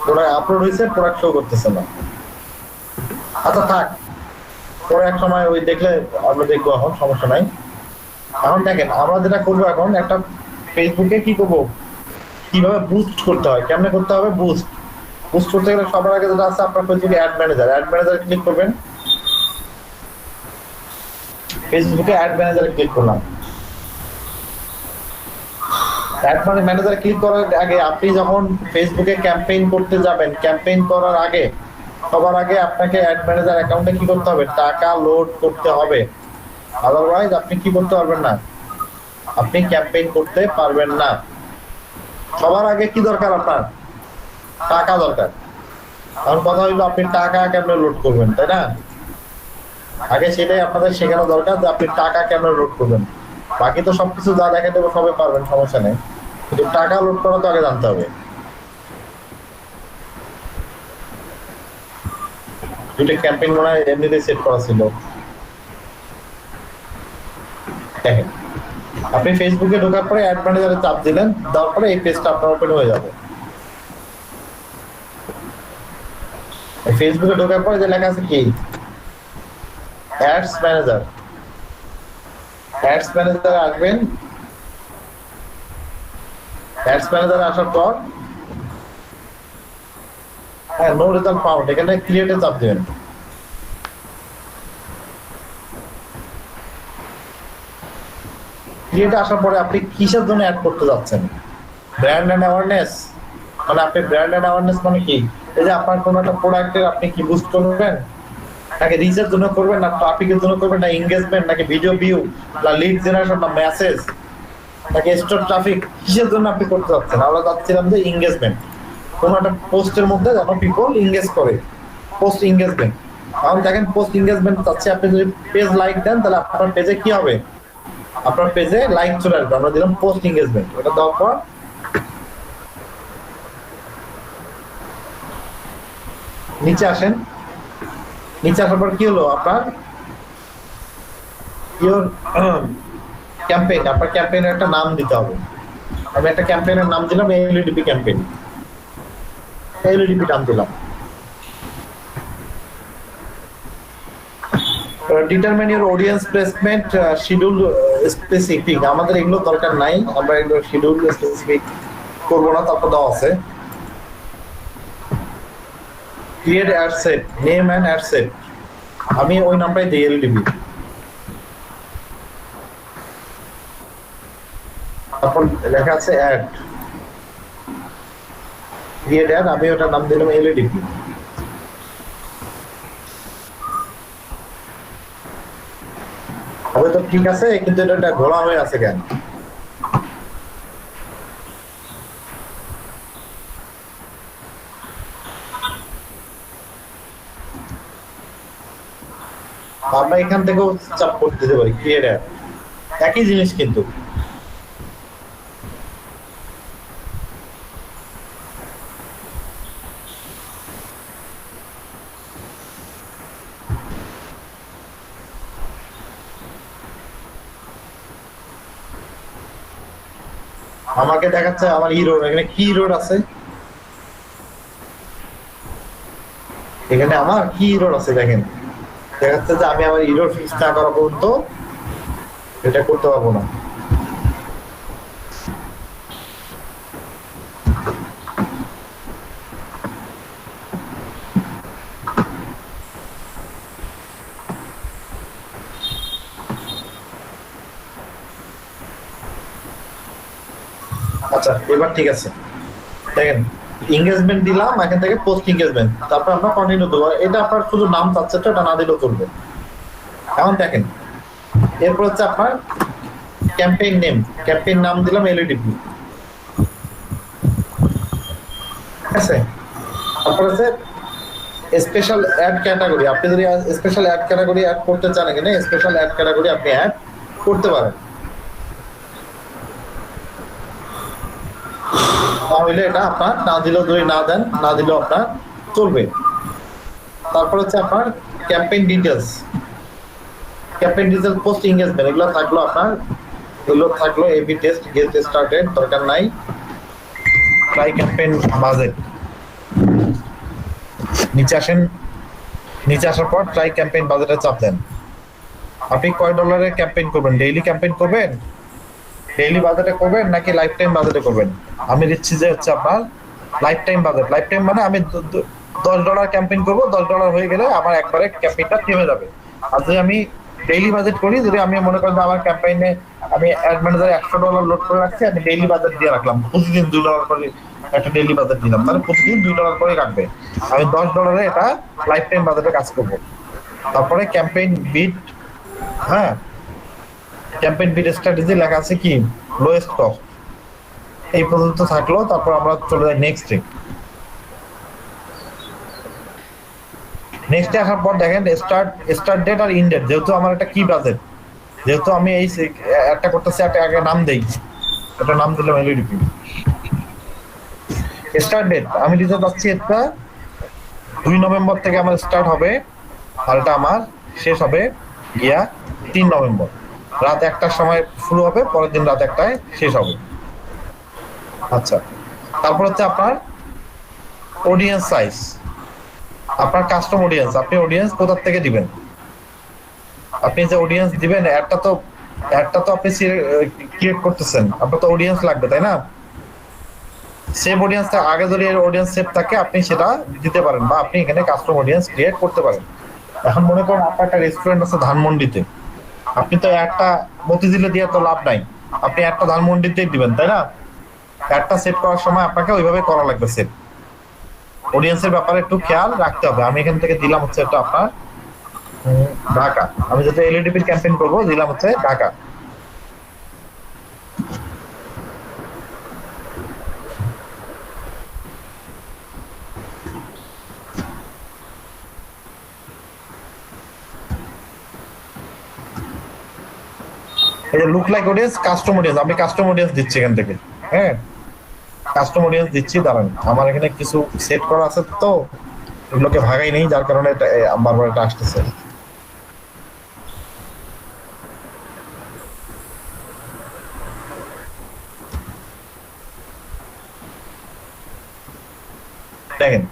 প্রোডাক্ট আপলোড হয়েছে, প্রোডাক্ট শো করতেছে না। আচ্ছা থাক, পরে এক সময় ওই দেখলে আমরা দেখবো, এখন সমস্যা নাই। এখন দেখেন আমরা যেটা করবো, এখন একটা ফেসবুকে কি করবো, কিভাবে বুস্ট করতে হয়, কেমনে করতে হবে বুস্ট। বুস্ট করতে গেলে সবার আগে যেটা আছে আপনার ফেসবুকে add manager, add manager click করবেন। ফেসবুকে অ্যাড ম্যানেজারে ক্লিক করলাম। অ্যাড ম্যানেজারে ক্লিক করার আগে আপনি যখন ফেসবুকে ক্যাম্পেইন করতে যাবেন, ক্যাম্পেইন করার আগে সবার আগে আপনাকে অ্যাড ম্যানেজার অ্যাকাউন্টে কি করতে হবে, টাকা লোড করতে হবে। আদারওয়াইজ আপনি কি করতে পারবেন না, আপনি ক্যাম্পেইন করতে পারবেন না। সবার আগে কি দরকার, আপনার টাকা দরকার। কারণ কথা হইলো আপনি টাকা কেমনে লোড করবেন, তাই না? আগে সেটাই আপনাদের শেখানো দরকার যে আপনি টাকা কেমনে লোড করবেন। বাকি তো সবকিছু যা দেখা দেবো সবে পারবেন, সমস্যা নেই, কিন্তু টাকা লোড করা তো আগে জানতে হবে। দুইটা ক্যাম্পেইন মনে হয় এমনিতেই সেট করা ছিল। দেখেন, আপনি ফেসবুকে ঢোকার পরে অ্যাড ম্যানেজারে চাপ দিলেন, দেওয়ার পরে এই পেজটা আপনার ওপেন হয়ে যাবে। ফেসবুকে ঢোকার পরে যে লেখা আছে কি, অ্যাডস ম্যানেজার। অ্যাডস ম্যানেজারে আসবেন, অ্যাডস ম্যানেজারে আসার পর হ্যাঁ, নো রেজাল্ট ফাউন্ড, এখানে ক্রিয়েটে চাপ দিবেন। ক্রিয়েটে আসার পরে আপনি কিসের জন্য অ্যাড করতে যাচ্ছেন? ব্র্যান্ড এন্ড অ্যাওয়ারনেস, মানে আপনি ব্র্যান্ড এন্ড অ্যাওয়ারনেস মানে কি, এই যে আপনার কোনো একটা প্রোডাক্টের আপনি কি বুস্ট করবেন, নাকি রিচের জন্য করবেন, না ট্রাফিকের জন্য করবেন, না এনগেজমেন্ট, নাকি ভিডিও ভিউ, না লিড জেনারেশন, না মেসেজ, নাকি স্টোর ট্রাফিক, কিসের জন্য আপনি করতে যাচ্ছেন? আমরা চাচ্ছিলাম যে এনগেজমেন্ট, কোনো একটা পোস্টের মধ্যে যেন পিপল এনগেজ করে, পোস্ট এনগেজমেন্ট। এখন দেখেন, পোস্ট এনগেজমেন্ট চাচ্ছি, আপনি যদি পেজ লাইক দেন তাহলে আপনার পেজে কি হবে, আপনার পেজে লাইক চলে আসবে। আমরা দিলাম পোস্ট এনগেজমেন্ট, ওটা দেওয়ার পর নিচে আসেন, নিচে আসার পর কি হলো আপনার ইওর ক্যাম্পেইন, আপনার ক্যাম্পেইনের একটা নাম দিতে হবে। আমি একটা ক্যাম্পেইনের নাম দিলাম এলইডিপি ক্যাম্পেইন, এলইডিপি নাম দিলাম। Determine your audience placement schedule specific, আমাদের এগুলো দরকার নাই, আমরা এগুলো শিডিউল স্পেসিফিক করবো না। তারপর দেওয়া আছে create ad set, name and ad set, আমি ওই নামটাই দিই এলইডিপি। তারপর লেখা আছে অ্যাড, ক্রিয়েট অ্যাড, আমি ওটার নাম দিলাম এলইডিপি। হবে তো ঠিক আছে, কিন্তু এটা ঘোলা হয়ে আছে কেন? আমরা এখান থেকেও চাপ করতে দিতে পারি ক্রিয়েট অ্যাড, একই জিনিস কিন্তু। আমাকে দেখাচ্ছে আমার হিরো, এখানে কি হিরো আছে, এখানে আমার কি হিরো আছে দেখেন, দেখাচ্ছে যে আমি আমার হিরো ফিক্স না করা পর্যন্ত এটা করতে পারবো না। আচ্ছা এবার ঠিক আছে, দেখেন এঙ্গেজমেন্ট দিলাম, এখান থেকে পোস্ট এঙ্গেজমেন্ট, তারপর আমরা কন্টিনিউ দেবো। এটা আপনার শুধু নাম চাচ্ছে তো, এটা না দিলেও চলবে। এখন দেখেন এরপর হচ্ছে আপনার ক্যাম্পেইন নেম, ক্যাম্পেইন নাম দিলাম এলইডিপি, ঠিক আছে। তারপর হচ্ছে স্পেশাল অ্যাড ক্যাটাগরি, আপনি যদি স্পেশাল অ্যাড ক্যাটাগরি অ্যাড করতে চান এখানে স্পেশাল অ্যাড ক্যাটাগরি আপনি অ্যাড করতে পারেন, তাহলে এটা আপনার না দিলেও যদি না দেন, না দিলেও আপনার চলবে। তারপর হচ্ছে আপনার campaign details, campaign details post engagement, এগুলো থাকলো আপনার, এগুলো থাকলো এবি টেস্ট গেট স্টার্টেড, দরকার নাই। ট্রাই ক্যাম্পেইন বাজেট, নিচে আসেন, নিচে আসার পর ট্রাই ক্যাম্পেইন বাজেটে চাপ দেন। আপনি কয় ডলারের ক্যাম্পেইন করবেন, ডেইলি ক্যাম্পেইন করবেন, ডেইলি বাজেটে করবেন নাকি লাইফ টাইম বাজেটে করবেন? আমি দিচ্ছি যে হচ্ছে আপনার life time budget. Life time মানে আমি $10 ক্যাম্পেইন করবো, $10 হয়ে গেলে আমার একবারে ক্যাম্পেইনটা থেমে যাবে। আর যদি আমি ডেইলি বাজেট করি, যদি আমি মনে করেন যে আমার ক্যাম্পেইনে আমি অ্যাড ম্যানেজারে $100 লোড করে রাখছি, আমি ডেইলি বাজেট দিয়ে রাখলাম, প্রতিদিন $2 করে একটা ডেইলি বাজেট দিলাম, তাহলে প্রতিদিন $2 করে কাটবে। আমি $10 এটা লাইফ টাইম বাজেটে কাজ করবো। তারপরে ক্যাম্পেইন বিট, হ্যাঁ ক্যাম্পেইন বিট স্ট্র্যাটেজি লেখা আছে কি লোয়েস্ট কস্ট, এই পর্যন্ত থাকলো। তারপর আমরা চলে যাই নেক্সটে। নেক্সটে আসার পর দেখেন স্টার্ট ডেট আর ইন্ড ডেট, যেহেতু আমার একটা কি বাজেট, যেহেতু আমি এই একটা করতেছি, একটা আগে নাম দেই, একটা নাম দিলাম এলইডিপি। স্টার্ট ডেট আমি দিতে চাচ্ছি এটা 2 নভেম্বর থেকে আমার স্টার্ট হবে, আর এটা আমার শেষ হবে গিয়া 3 নভেম্বর, রাত 1টার সময় শুরু হবে, পরের দিন রাত 1টায় শেষ হবে। আচ্ছা তারপর হচ্ছে আপনার অডিয়েন্স সাইজ, আপনার কাস্টম অডিয়েন্স, আপনি অডিয়েন্স কোথা থেকে দিবেন, আপনি যে অডিয়েন্স দিবেন অ্যাডটা তো আপনি ক্রিয়েট করতেছেন, আপনার তো অডিয়েন্স লাগবে তাই না? সেভ অডিয়েন্সটা আগে যদি অডিয়েন্স সেভ থাকে আপনি সেটা দিতে পারেন, বা আপনি এখানে কাস্টম অডিয়েন্স ক্রিয়েট করতে পারেন। এখন মনে করেন আপনার একটা রেস্টুরেন্ট আছে ধানমন্ডিতে, আপনি তো একটা মতিঝিলে দিয়ে তো লাভ নাই, আপনি একটা ধানমন্ডিতেই দিবেন তাই না? একটা সেট করার সময় আপনাকে ওইভাবে করা লাগবে সেট। অডিয়েন্সের ব্যাপারে একটু খেয়াল রাখতে হবে। আমি এখান থেকে দিলাম হচ্ছে এটা আপনার ঢাকা, আমি যেটা এলইডিপির ক্যাম্পেইন করবো দিলাম হচ্ছে ঢাকা। এই যে look like audience, custom audience, আমি কাস্টম অডিয়েন্স দিচ্ছি এখান থেকে, হ্যাঁ কাস্টম অডিয়েন্স দিচ্ছি। দাঁড়ান আমার এখানে কিছু সেট করা আছে তো, এগুলোকে ভাগাই নেই, যার কারণে এটা বারবার এটা আসতেছে। দেখেন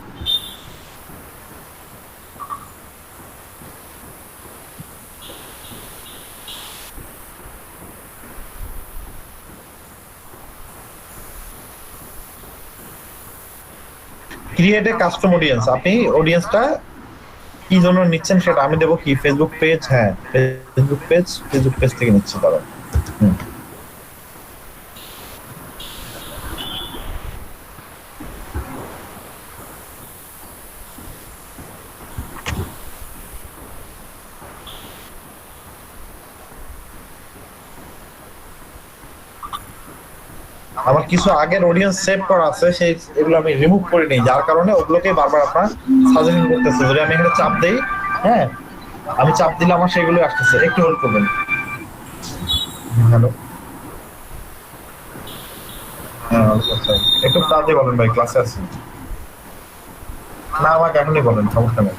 ক্রিয়েট এ কাস্টম অডিয়েন্স, আপনি অডিয়েন্সটা কি জন্য নিচ্ছেন সেটা আমি দেবো কি ফেসবুক পেজ, হ্যাঁ ফেসবুক পেজ থেকে নিচ্ছি তারা। আমার কিছু আগের অডিয়েন্স সেভ করা আছে, সেই এগুলো আমি রিমুভ করে নিই, যার কারণে ওগুলোকে বারবার আপনার সাজেশন করতেছে। যদি আমি এখানে চাপ দেই, হ্যাঁ আমি চাপ দিলে আমার সেগুলো আসতেছে। একটু হোল্ড করবেন। হ্যালো, হ্যাঁ আচ্ছা, একটু তাড়াতাড়ি বলেন ভাই, ক্লাসে আছি। না আমাকে এখনই বলেন, সমস্যা নেই।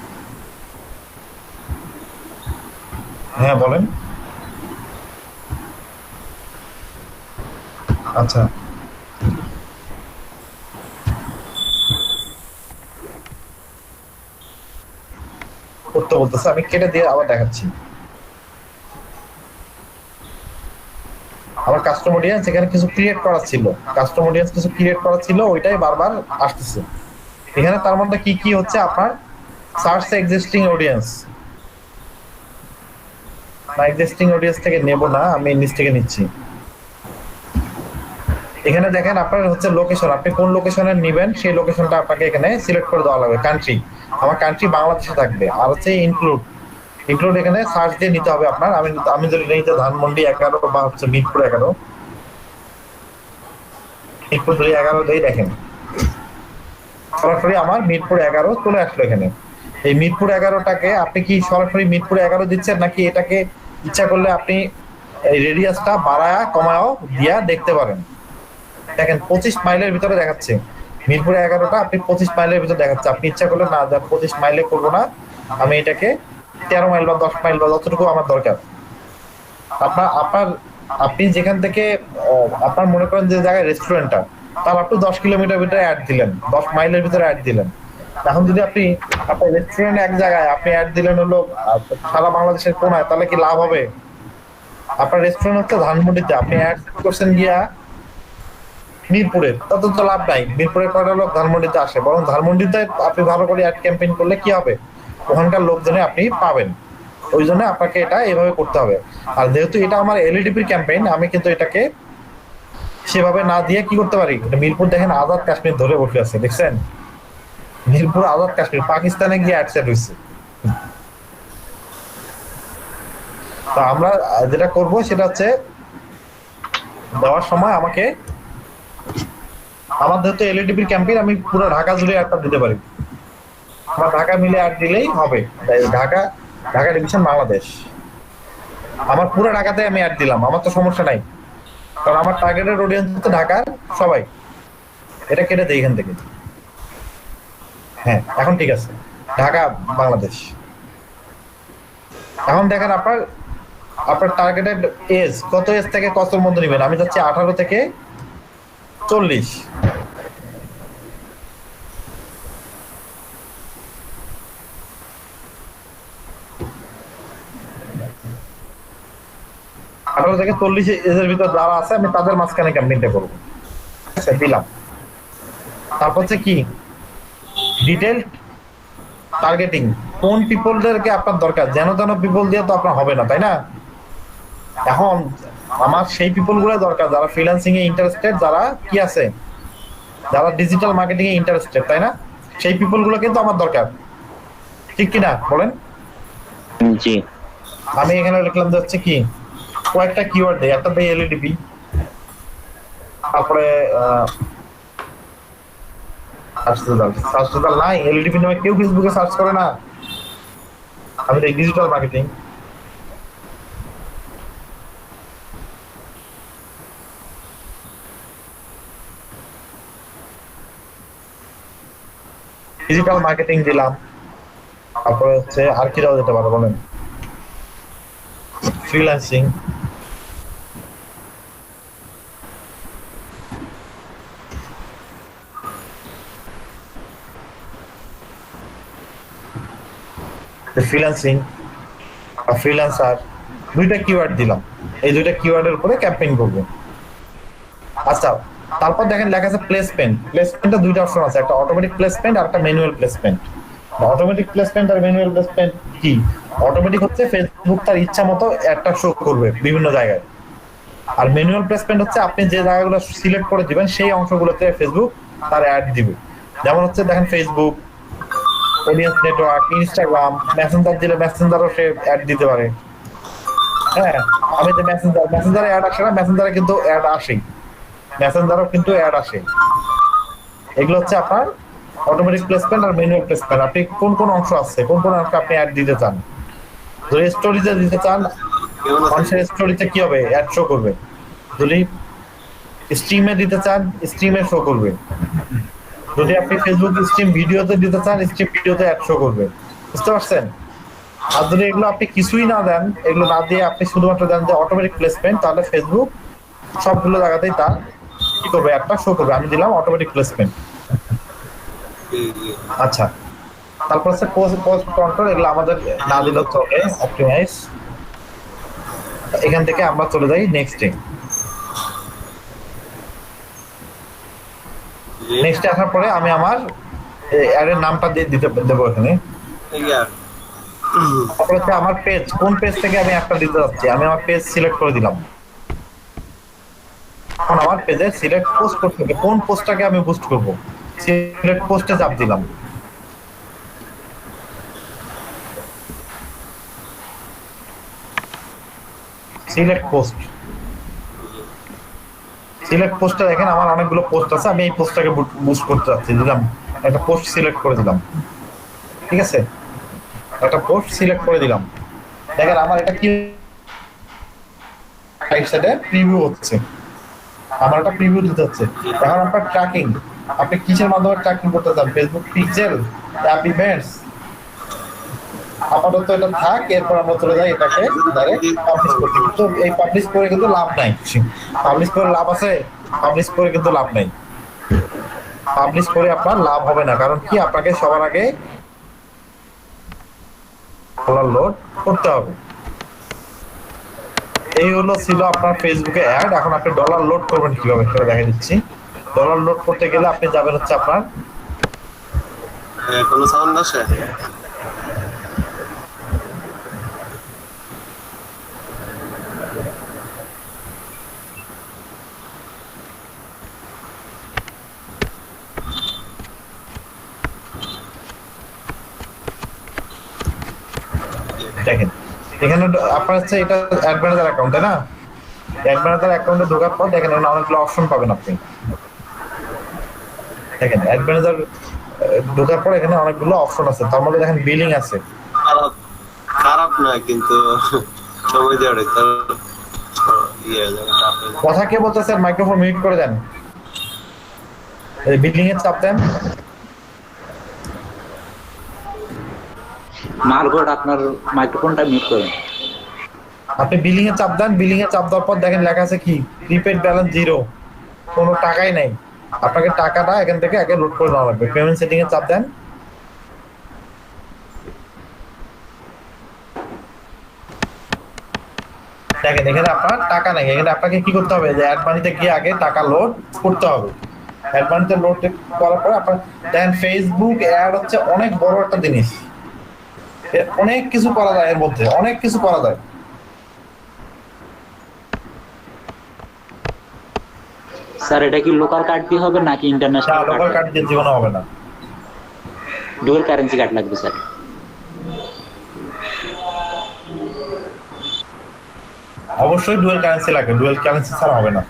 হ্যাঁ বলেন। আচ্ছা করতে বলতেছে, আমি কেটে দিয়ে আবার দেখাচ্ছি। আমার কাস্টম অডিয়েন্স এখানে কিছু ক্রিয়েট করা ছিল, ওইটাই বারবার আসতেছে এখানে। তার মধ্যে কি কি হচ্ছে আপনার সার্চ এক্সিস্টিং অডিয়েন্স, না এক্সিস্টিং অডিয়েন্স থেকে নেব না, আমি নিচ থেকে নিচ্ছি। এখানে দেখেন আপনার হচ্ছে লোকেশন, আপনি কোন লোকেশনে নেবেন সেই লোকেশনটা আপনাকে এখানে সিলেক্ট করে দেওয়া লাগবে। কান্ট্রি, আমার কান্ট্রি বাংলাদেশে থাকবে। আর হচ্ছে ইনক্লুড এখানে সার্চ দিয়ে নিতে হবে আপনার। আমি যদি নিতে ধানমন্ডি 11 বা হচ্ছে মিরপুর 11, মিরপুর 11 দিয়ে দেখেন সরাসরি আমার মিরপুর 11 চলে আসলো এখানে। এই মিরপুর 11টাকে আপনি কি সরাসরি মিরপুর 11 দিচ্ছেন, নাকি এটাকে ইচ্ছা করলে আপনি এই রেডিয়াসটা বাড়ায়া কমায়ও দিয়া দেখতে পারেন। দেখেন 25 মাইলের ভিতরে দেখাচ্ছে, মিরপুর 11টা আপনি 25 মাইলের ভিতরে দেখাচ্ছে। আপনি ইচ্ছা করলে না 25 মাইলে করবো না, আমি এটাকে 13 মাইল বা 10 মাইল বা যতটুকু আমার দরকার। আপনি যেখান থেকে আপনার মনে করেন যে জায়গায় রেস্টুরেন্টটা, তার আপনি 10 কিলোমিটার ভিতরে অ্যাড দিলেন, 10 মাইলের ভিতরে অ্যাড দিলেন। এখন যদি আপনার রেস্টুরেন্ট এক জায়গায় আপনি অ্যাড দিলেন হলো সারা বাংলাদেশের কোনায়, তাহলে কি লাভ হবে? আপনার রেস্টুরেন্ট হচ্ছে ধানমন্ডিতে, আপনি অ্যাড করছেন গিয়া মিরপুরের, তত তো লাভ নাই। মিরপুরের কয়টা লোক ধানমন্ডিতে আসে, বরং ধানমন্ডিতে আপনি ভালো করে অ্যাড ক্যাম্পেইন করলে কি হবে, ওখানকার লোকজনে আপনি পাবেন। ওই জন্য আপনাকে এটা এভাবে করতে হবে। আর যেহেতু এটা আমার এলইডিপির ক্যাম্পেইন, আমি কিন্তু এটাকে সেভাবে না দিয়ে কি করতে পারি, মিরপুর দেখেন আজাদ কাশ্মীর ধরে বসে আছে, দেখছেন মিরপুর আজাদ কাশ্মীর, পাকিস্তানে গিয়ে অ্যাড সেট হয়েছে। তো আমরা যেটা করব সেটা হচ্ছে দেওয়ার সময় আমাকে, আমার যেহেতু এলইডিপির ক্যাম্পেইন, আমি পুরো ঢাকা জুড়ে একটা দিতে পারি। আমার ঢাকা মিলে অ্যাড দিলেই হবে। ঢাকা ডিভিশন বাংলাদেশ, আমার পুরো ঢাকাতে আমি অ্যাড দিলাম, আমার তো সমস্যা নাই, কারণ আমার টার্গেটেড অডিয়েন্স তো ঢাকার সবাই। এটা কেটে দেই এখান থেকে। হ্যাঁ এখন ঠিক আছে, ঢাকা বাংলাদেশ। এখন দেখেন আপনার টার্গেটেড এজ কত, এজ থেকে কতর মধ্যে নেবেন। আমি যাচ্ছি 18 থেকে 40। থেকে 40 এজের ভিতর যারা আছে আমি তাদের মাঝখানে ক্যাম্পেইনটা করবো। আচ্ছা দিলাম। তারপর হচ্ছে কি ডিটেল টার্গেটিং, কোন পিপলদেরকে আপনার দরকার। যেন পিপল দিয়ে তো আপনার হবে না, তাই না? এখন আমার সেই পিপল গুলো দরকার যারা ফ্রিল্যান্সিং এ ইন্টারেস্টেড, যারা কি আছে, যারা ডিজিটাল মার্কেটিং এ ইন্টারেস্টেড, তাই না? সেই পিপল গুলো কিন্তু আমার দরকার, ঠিক কিনা বলেন? জি। আমি এখানে লিখলাম যে হচ্ছে কি কয়েকটা কিওয়ার্ড দেই, একটা দেই এলইডিপি, তারপরে সার্চ রেজাল্ট নাই, এলইডিপি নামে কেউ ফেসবুকে সার্চ করে না। আমি দেই ডিজিটাল মার্কেটিং, দিলাম। তারপরে হচ্ছে আর কি দেওয়া যেতে পারে বলেন? ফ্রিল্যান্সিং, ফ্রিল্যান্সিং আর ফ্রিল্যান্সার, দুইটা কিওয়ার্ড দিলাম। এই দুইটা কিওয়ার্ডের উপরে ক্যাম্পেইন করবো। আচ্ছা, তারপর দেখেন লেখা আছে প্লেসমেন্ট। প্লেসমেন্টে দুইটা অপশন আছে, একটা অটোমেটিক প্লেসমেন্ট আর একটা ম্যানুয়াল প্লেসমেন্ট। অটোমেটিক প্লেসমেন্ট আর ম্যানুয়াল প্লেসমেন্ট কি? অটোমেটিক হচ্ছে ফেসবুক তার ইচ্ছা মতো একটা শো করবে বিভিন্ন জায়গায়, আর ম্যানুয়াল প্লেসমেন্ট হচ্ছে আপনি যে জায়গাগুলো সিলেক্ট করে দিবেন সেই অংশগুলোতে ফেসবুক তার অ্যাড দিবে। যেমন হচ্ছে দেখেন Facebook, audience network, Instagram, Messenger দিলে মেসেঞ্জারও সে অ্যাড দিতে পারে। হ্যাঁ, আমি যে মেসেঞ্জারে অ্যাড আসে না, মেসেঞ্জারে কিন্তু অ্যাড আসেই, মেসেঞ্জারও কিন্তু অ্যাড আসে। এগুলো হচ্ছে আপনার অটোমেটিক প্লেসমেন্ট আর ম্যানুয়াল প্লেসমেন্ট। আপনি কোন কোন অংশ আছে, কোন কোন অংশ আপনি অ্যাড দিতে চান। যদি স্টোরিতে দিতে চান, মানুষের স্টোরিতে কি হবে, অ্যাড শো করবে। যদি স্ট্রিমে দিতে চান, স্ট্রিমে শো করবে। যদি আপনি ফেসবুক স্ট্রিম ভিডিওতে দিতে চান, স্ট্রিম ভিডিওতে অ্যাড শো করবে। বুঝতে পারছেন? আর যদি এগুলো আপনি কিছুই না দেন, এগুলো না দিয়ে আপনি শুধুমাত্র দেন যে অটোমেটিক প্লেসমেন্ট, তাহলে ফেসবুক সবগুলো জায়গাতেই তার কি করবে, একটা শো করবে। আমি দিলাম অটোমেটিক প্লেসমেন্ট। আচ্ছা, তারপর হচ্ছে পোস্ট কন্ট্রোল, এগুলো আমাদের না দিলেও চলে, অপটিমাইজ। এখান থেকে আমরা চলে যাই নেক্সটে। নেক্সটে আসার পরে আমি আমার অ্যাডের নামটা দিয়ে দিতে দেবো এখানে। তারপরে হচ্ছে আমার পেজ, কোন পেজ থেকে আমি একটা দিতে যাচ্ছি, আমি আমার পেজ সিলেক্ট করে দিলাম। এখন আমার পেজে সিলেক্ট পোস্ট করতে হবে, কোন পোস্টটাকে আমি বুস্ট করব, সিলেক্ট পোস্টে চাপ দিলাম। সিলেক্ট পোস্ট, সিলেক্ট পোস্টে দেখেন আমার অনেকগুলো পোস্ট আছে, আমি এই পোস্টটাকে বুস্ট করতে যাচ্ছি। দিলাম একটা পোস্ট সিলেক্ট করে দিলাম, ঠিক আছে, একটা পোস্ট সিলেক্ট করে দিলাম। দেখেন আমার এটা কি রাইট সাইডে প্রিভিউ হচ্ছে, আমার একটা প্রিভিউ দিতে হচ্ছে। এখন আপনার ট্র্যাকিং, আপনি কিসের মাধ্যমে ট্র্যাকিং করতে চান, ফেসবুক পিক্সেল, অ্যাপ ইভেন্টস। আপাতত এটা থাক, এরপর আমরা চলে যাই এটাকে ডাইরেক্ট পাবলিশ করতে। কিন্তু এই পাবলিশ করে কিন্তু লাভ নাই, পাবলিশ করে লাভ আছে, পাবলিশ করে কিন্তু লাভ নাই। পাবলিশ করে আপনার লাভ হবে না, কারণ কি আপনাকে সবার আগে ডলার লোড করতে হবে। এই হলো ছিল আপনার ফেসবুকে অ্যাড। এখন আপনি ডলার লোড করবেন কিভাবে সেটা দেখা দিচ্ছি। ডলার লোড করতে গেলে আপনি যাবেন হচ্ছে আপনার কোনো সাউন্ড আসে? দেখেন এখানে আপনার হচ্ছে এটা অ্যাড ম্যানেজার অ্যাকাউন্ট, তাই না? অ্যাড ম্যানেজার অ্যাকাউন্টে ঢোকার পর দেখেন এখানে অনেকগুলো অপশন পাবেন আপনি। দেখেন অ্যাড ম্যানেজার ঢোকার পর এখানে অনেকগুলো অপশন আছে, তার মধ্যে দেখেন বিলিং আছে। খারাপ খারাপ না, কিন্তু সময় দেওয়া তার কথা কে বলতেছেন, মাইক্রোফোন মিউট করে দেন। বিলিং এর চাপ দেন। মার্গট আপনার মাইক্রোফোনটা মিউট করুন। আপনি বিলিং এ চাপ দেন, বিলিং এ চাপ দেওয়ার পর দেখেন লেখা আছে কি, প্রিপেড ব্যালেন্স জিরো, কোনো টাকাই নাই। আপনাকে টাকাটা এখান থেকে আগে লোড করে নেওয়া লাগবে। পেমেন্ট সেটিং এ চাপ দেন। দেখেন এখানে আপনার টাকা নাই, এখানে আপনাকে কি করতে হবে, যে অ্যাড মানিতে গিয়ে আগে টাকা লোড করতে হবে। অ্যাড মানিতে লোড করার পরে আপনার দেখেন ফেসবুক অ্যাড হচ্ছে অনেক বড় একটা জিনিস, অনেক কিছু করা যায়, এর মধ্যে অনেক কিছু করা যায়। স্যার এটা কি লোকাল কার্ড দিয়ে হবে নাকি ইন্টারন্যাশনাল লোকাল কার্ড দিয়ে জীবনে হবে না, ডুয়াল কারেন্সি কার্ড লাগবে স্যার। অবশ্যই ডুয়াল কারেন্সি লাগবে, ডুয়াল কারেন্সি ছাড়া হবে না।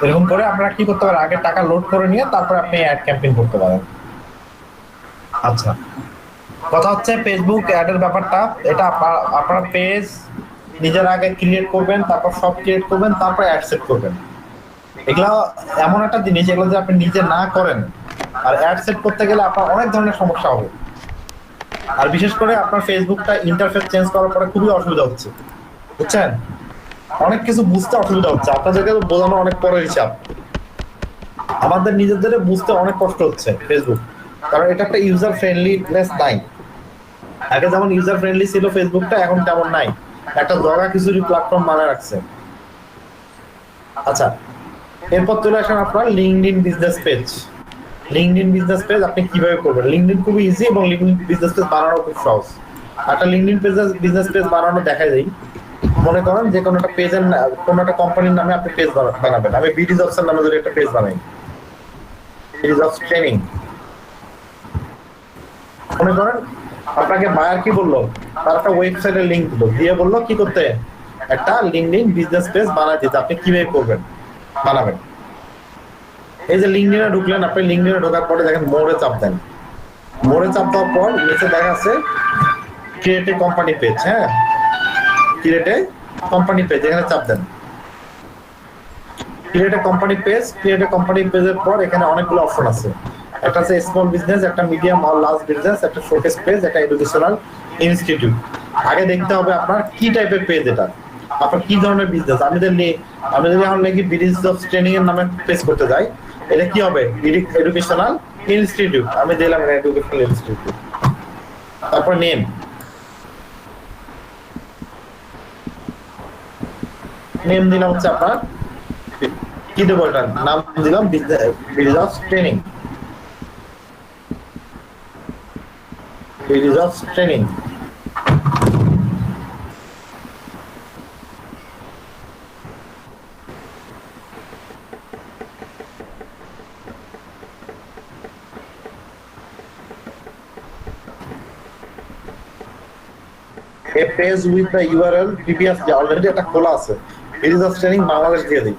এরকম করে আপনারা কি করতে পারেন, আগে টাকা লোড করে নিয়ে তারপর আপনি অ্যাড ক্যাম্পেইন করতে পারেন। আচ্ছা, কথা হচ্ছে ফেসবুক অ্যাডের ব্যাপারটা, এটা আপনার পেজ নিজের আগে ক্রিয়েট করবেন, তারপর সব ক্রিয়েট করবেন, তারপর অ্যাড সেট করবেন। এগুলা এমন একটা জিনিস, এগুলো যদি আপনি নিজে না করেন আর অ্যাড সেট করতে গেলে আপনার অনেক ধরনের সমস্যা হবে। আর বিশেষ করে আপনার ফেসবুকটা ইন্টারফেস চেঞ্জ করার পরে খুবই অসুবিধা হচ্ছে, বুঝছেন? অনেক কিছু বুঝতে অসুবিধা হচ্ছে, আপনাদেরকে বোঝানো অনেক পরের হিসাব। আমাদের নিজেদের বুঝতে অনেক কষ্ট হচ্ছে ফেসবুক, কারণ এটা একটা ইউজার ফ্রেন্ডলিনেস নাই। আগে যেমন ইউজার ফ্রেন্ডলি ছিল ফেসবুকটা, এখন তেমন নাই, একটা জগা খিচুড়ি প্ল্যাটফর্ম বানায় রাখছে। আচ্ছা, এরপর চলে আসেন আপনার LinkedIn business page. LinkedIn business page আপনি কিভাবে করবেন? লিঙ্কডইন খুবই ইজি এবং লিঙ্কডইন বিজনেস পেজ বানানো খুব সহজ। একটা লিঙ্কডইন বিজনেস পেজ বানানো দেখা যায়, মনে করেন যে কোনো একটা পেজের কোনো একটা কোম্পানির নামে আপনি পেজ বানাবেন। আমি বিডি জবসের নামে যদি একটা পেজ বানাই, বিডি জবস ট্রেনিং, মনে করেন আপনাকে বায়ার কি বললো, তার একটা ওয়েবসাইটের লিঙ্ক দিল, দিয়ে বললো কি করতে, একটা লিঙ্কডইন বিজনেস পেজ বানাই দিতে। আপনি কিভাবে করবেন, বানাবেন? এই যে লিঙ্কডইনে ঢুকলেন, আপনি লিঙ্কডইনে ঢোকার পরে দেখেন মোড়ে চাপ দেন। মোড়ে চাপ দেওয়ার পর নিচে দেখা আছে ক্রিয়েট এ কোম্পানি পেজ। হ্যাঁ, ক্রিয়েট এ কোম্পানি পেজ, এখানে চাপ দেন। Create a company page, create a company পেজের পর এখানে অনেকগুলো অপশন আছে। একটা আছে স্মল বিজনেস, একটা মিডিয়াম আর লার্জ বিজনেস, একটা শোকেস পেজ, একটা এডুকেশনাল ইনস্টিটিউট। আগে দেখতে হবে আপনার কি টাইপের পেজ, এটা আপনার কি ধরনের বিজনেস। আমি যদি এখন নাকি বিজনেস জবস ট্রেনিং এর নামে পেজ করতে যাই, এটা কি হবে? Educational institute. আমি দিলাম এডুকেশনাল ইনস্টিটিউট, তারপর নেম দিলাম হচ্ছে আপনার কি দেবো, এটার নাম দিলাম business training, business training. A page with the URL previously already একটা খোলা আছে, বিজনেস ট্রেনিং বাংলাদেশ দিয়ে দিই,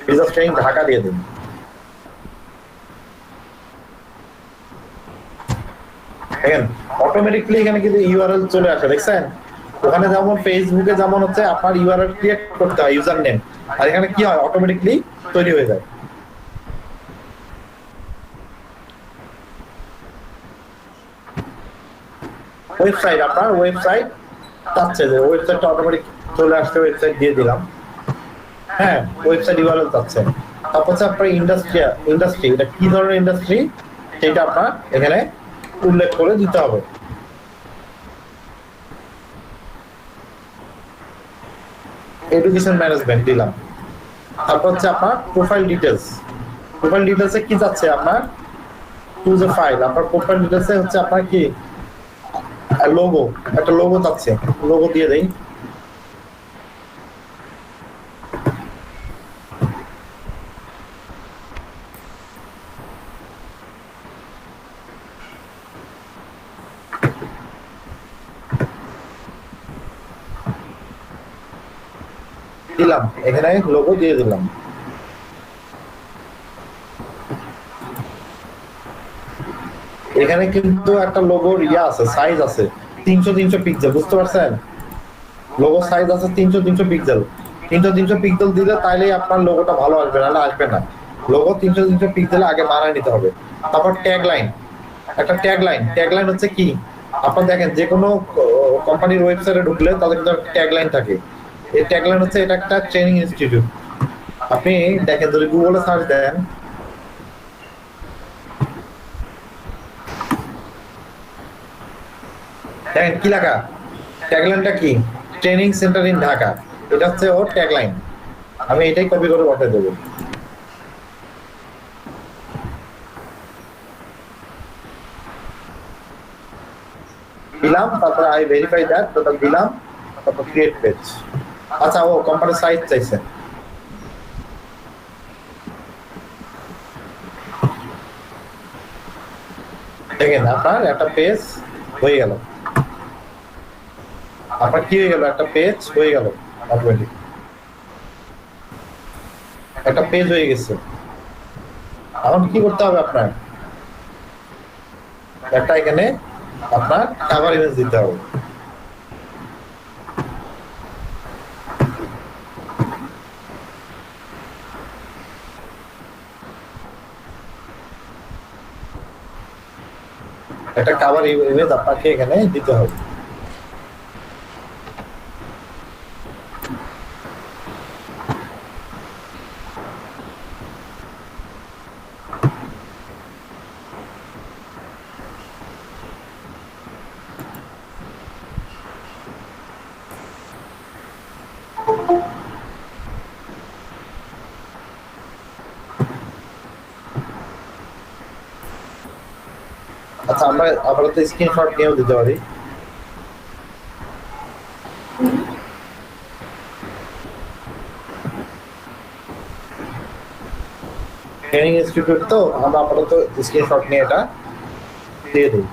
বিজনেস ট্রেনিং ঢাকা দিয়ে দিন। দেখেন অটোমেটিকলি এখানে কিন্তু ইউআরএল চলে আসে, দেখছেন? ওখানে যেমন ফেসবুকে যেমন হচ্ছে আপনার ইউআরএল ক্রিয়েট করতে হয়, ইউজার নেম, আর এখানে কি হয়, অটোমেটিকলি তৈরি হয়ে যায়। ওয়েবসাইট, আপনার ওয়েবসাইট চাচ্ছে যে ওয়েবসাইটটা অটোমেটিক চলে আসছে, ওয়েবসাইট দিয়ে দিলাম। হ্যাঁ, ওয়েবসাইট ইউআরএল চাচ্ছে। তারপর হচ্ছে আপনার ইন্ডাস্ট্রি, এটা কি ধরনের ইন্ডাস্ট্রি সেটা আপনার এখানে উল্লেখ করে দিতে হবে। এডুকেশন ম্যানেজমেন্ট দিলাম। তারপর হচ্ছে আপনার প্রোফাইল ডিটেলস। প্রোফাইল ডিটেলসে কি যাচ্ছে আপনার, চুজ এ ফাইল। আপনার প্রোফাইল ডিটেলসে হচ্ছে আপনার কি লোগো, একটা লোগো চাচ্ছে, লোগো দিয়ে দেই। দিলাম, এখানে লোগো দিয়ে দিলাম। এখানে কিন্তু একটা লোগোর আছে, সাইজ আছে 300 পিক্সেল, বুঝতে পারছেন? লোগো সাইজ আছে 300 পিক্সেল। 300 পিক্সেল দিলে তাইলেই আপনার লোগোটা ভালো আসবে, নাহলে আসবে না। লোগো 300 পিক্সেলে আগে বানায় নিতে হবে। তারপর ট্যাগলাইন, একটা ট্যাগলাইন হচ্ছে কি, আপনার দেখেন যে কোনো কোম্পানির ওয়েবসাইটে ঢুকলে তাদের কিন্তু ট্যাগলাইন থাকে। এই ট্যাগলাইন হচ্ছে এটা একটা ট্রেনিং ইনস্টিটিউট। আপনি দেখেন যদি গুগলে সার্চ দেন, দেখেন কি লেখা, ট্যাগলাইনটা কি, ট্রেনিং সেন্টার ইন ঢাকা, এটা হচ্ছে ওর ট্যাগলাইন। আমি এটাই কপি করে পাঠিয়ে দেবো। দিলাম, তারপর আই ভেরিফাই দ্যাট, টোটাল দিলাম, তারপর ক্রিয়েট পেজ। আচ্ছা, ও কোম্পানির সাইজ চাইছে, দেখেন আপনার একটা পেজ হয়ে গেল। আপনার কি হয়ে গেল, একটা পেজ হয়ে গেল, অটোমেটিক একটা পেজ হয়ে গেছে। এখন কি করতে হবে, আপনার একটা এখানে আপনার কভার ইমেজ দিতে হবে। একটা কভার ইমেজ আপনাকে এখানে দিতে হবে। আচ্ছা, আমরা আপাতত স্ক্রিনশট নিয়েও দিতে পারি। ট্রেনিং ইনস্টিটিউট তো আমরা আপাতত স্ক্রিনশট নিয়ে এটা দিয়ে দিই।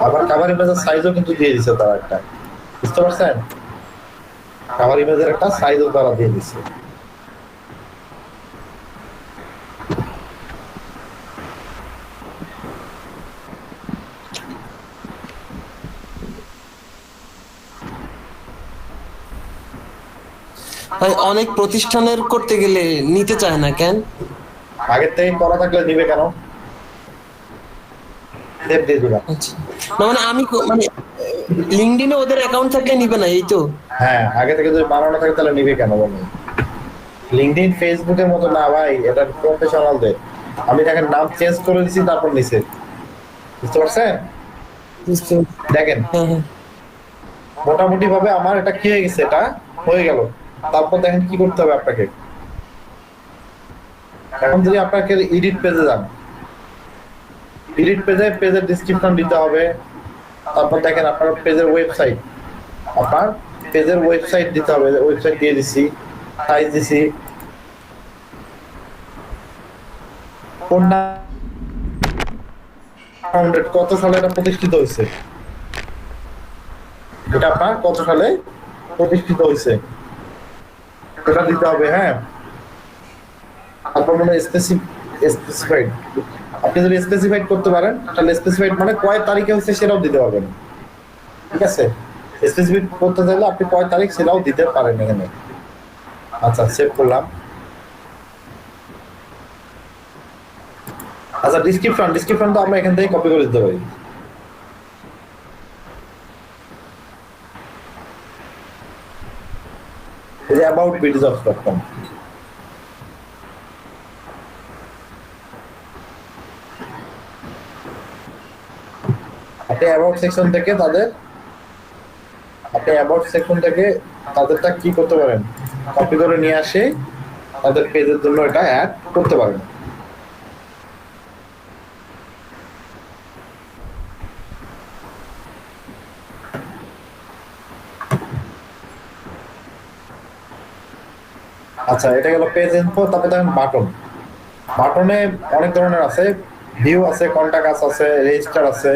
আবার কাভার ইমেজের সাইজও কিন্তু দিয়ে দিছে তারা একটা, বুঝতে পারছেন? কাভার ইমেজের একটা সাইজও তারা দিয়ে দিছে। ভাই অনেক প্রতিষ্ঠানের করতে গেলে নিতে চায় না কেন? আগের থেকে করা থাকলে নিবে কেন? সেভ দিয়ে দিবা। আচ্ছা, না মানে আমি মানে লিঙ্কডইনে ওদের অ্যাকাউন্ট থাকলে নিবে না, এই তো? হ্যাঁ, আগে থেকে যদি বানানো থাকে তাহলে নিবে কেন বলুন? লিঙ্কডইন ফেসবুকের মতো না ভাই, এটা প্রফেশনালদের। আমি দেখেন নাম চেঞ্জ করে দিছি, তারপর নিছে, বুঝতে পারছেন? দেখেন হ্যাঁ হ্যাঁ। মোটামুটি ভাবে আমার এটা কি হয়ে গেছে, এটা হয়ে গেল। তারপর দেখেন কি করতে হবে আপনাকে। এখন যদি আপনাকে এডিট পেজে যান, এডিট পেজে পেজের ডেসক্রিপশন দিতে হবে। তারপর দেখেন আপনার পেজের ওয়েবসাইট, আপনার পেজের ওয়েবসাইট দিতে হবে। ওয়েবসাইট দিয়ে দিছি, সাইজ দিছি, কত সালে এটা প্রতিষ্ঠিত হয়েছে, এটা আপনার কত সালে প্রতিষ্ঠিত হয়েছে এটা দিতে হবে। হ্যাঁ, তারপর মানে স্পেসিফাইড, আপনি যদি স্পেসিফাইড করতে পারেন তাহলে স্পেসিফাইড মানে কয় তারিখে হচ্ছে সেটাও দিতে পারবেন, ঠিক আছে? স্পেসিফাইড করতে চাইলে আপনি কয় তারিখ সেটাও দিতে পারেন এখানে। আচ্ছা, সেভ করলাম। আচ্ছা, ডিসক্রিপশন তো আমরা এখান থেকে কপি করে দিতে পারি। এই যে about bdjobs.com, আপনি অ্যাবাউট সেকশন থেকে তাদেরটা কি করতে পারেন, কপি করে নিয়ে আসে তাদের পেজের জন্য এটা অ্যাড করতে পারেন। আচ্ছা, এটা গেল পেজ ইনফো। তারপর দেখেন বাটনে অনেক ধরনের আছে, ভিউ আছে, কন্টাক্ট আছে, রেজিস্টার আছে।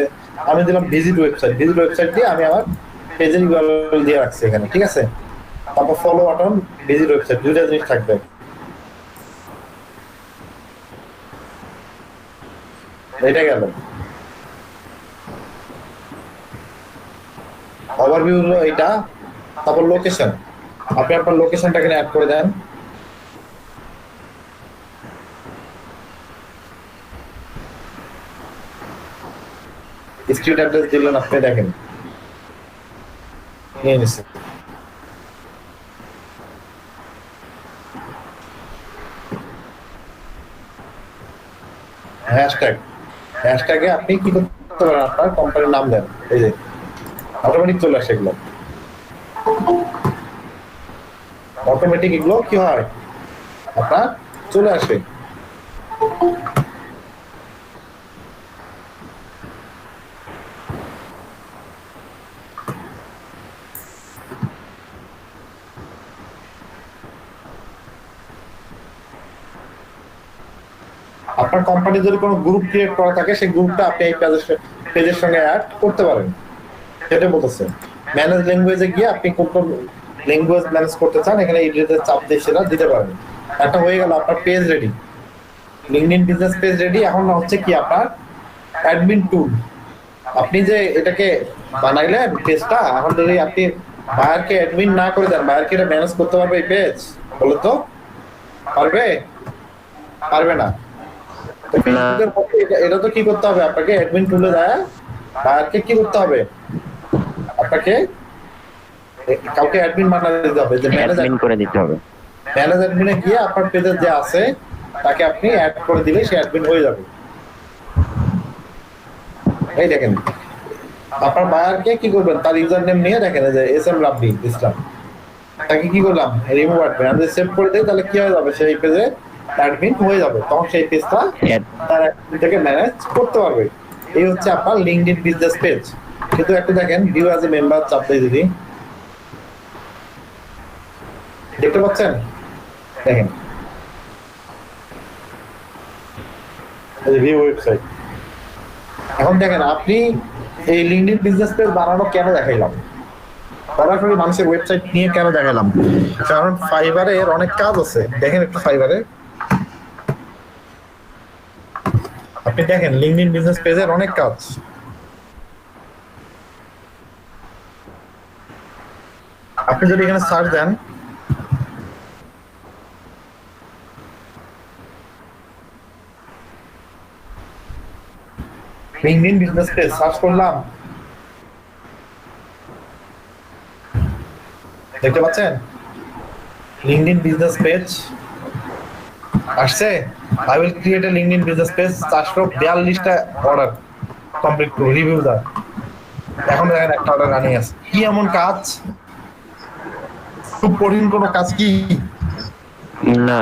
আমি দিলাম ভিজিট ওয়েবসাইট দিয়ে আমি আমার পেজের ইউআরএল দিয়ে রাখছি এখানে, ঠিক আছে? তারপর ফলো বাটন, ভিজিট ওয়েবসাইট, দুইটা জিনিস থাকবে। এটা গেল ওভারভিউ হলো এটা। তারপর লোকেশন, আপনি আপনার লোকেশনটা এখানে অ্যাড করে দেন। স্ট্রিট অ্যাড্রেস দিলেন, আপনি দেখেন নিয়ে নিচ্ছে। হ্যাশট্যাগে আপনি কি করতে পারেন, আপনার কোম্পানির নাম দেন, এই যে অটোমেটিক চলে আসে এগুলো। অটোমেটিক এগুলো কি হয় আপনার চলে আসে। আপনার কোম্পানি যদি কোনো গ্রুপ ক্রিয়েট করা থাকে, সেই গ্রুপটা আপনি এই পেজের সঙ্গে অ্যাড করতে পারেন, সেটা বলতেছে। ম্যানেজ ল্যাঙ্গুয়েজে গিয়ে আপনি কোন ল্যাঙ্গুয়েজ ম্যানেজ করতে চান, এখানে এডিটর চাপ দিয়ে সেটা দিতে পারেন। একটা হয়ে গেল, আপনার page ready, LinkedIn business page ready. এখন হচ্ছে কি আপনার অ্যাডমিন টুল। আপনি যে এটাকে বানাইলেন পেজটা, এখন যদি আপনি বায়ারকে অ্যাডমিন না করে দেন, বায়ারকে এটা ম্যানেজ করতে পারবে এই পেজ? বলে তো পারবে? পারবে না। তো ফেসবুকের পক্ষে এটা তো কি করতে হবে, আপনাকে অ্যাডমিন টুলে দেয় বায়ারকে কি করতে হবে, আপনাকে কাউকে অ্যাডমিন বানিয়ে দিতে হবে, যে অ্যাডমিন করে দিতে হবে। ম্যানেজ অ্যাডমিনে গিয়ে আপনার পেজে যে আছে তাকে আপনি অ্যাড করে দিলে সে অ্যাডমিন হয়ে যাবে। এই দেখেন আপনার বায়ারকে কি করবেন, তার ইউজার নেম নিয়ে দেখেন যে SM রাব্বি ইসলাম, তাকে কি করলাম রিমুভ অ্যাডমিন, আমি সেভ করে দিই, তাহলে কি হয়ে যাবে, সেই পেজে অ্যাডমিন হয়ে যাবে, তখন সেই পেজটা তার অ্যাডমিন থেকে ম্যানেজ করতে পারবে। এই হচ্ছে আপনার লিঙ্কডইন বিজনেস পেজ। কিন্তু একটু দেখেন ভিউ অ্যাজ এ মেম্বার চাপ দেই যদি, দেখতে পাচ্ছেন, দেখেন ভিউ ওয়েবসাইট। এখন দেখেন আপনি এই লিঙ্কডইন বিজনেস পেজ বানানো কেন দেখাইলাম, সরাসরি মানুষের ওয়েবসাইট নিয়ে কেন দেখাইলাম, কারণ ফাইবারে এর অনেক কাজ আছে। দেখেন একটু ফাইবারে, আপনি দেখেন লিঙ্কডইন বিজনেস পেজের অনেক কাজ। আপনি যদি এখানে সার্চ দেন, লিঙ্কডইন বিজনেস পেজ সার্চ করলাম, দেখতে পাচ্ছেন লিঙ্কডইন বিজনেস পেজ আসছে। I will create a LinkedIn business page, 442টা অর্ডার কমপ্লিট টু রিভিউ দা। এখন দেখেন একটা অর্ডার রানিং আছে। কি এমন কাজ, খুব কঠিন কোনো কাজ কি? না।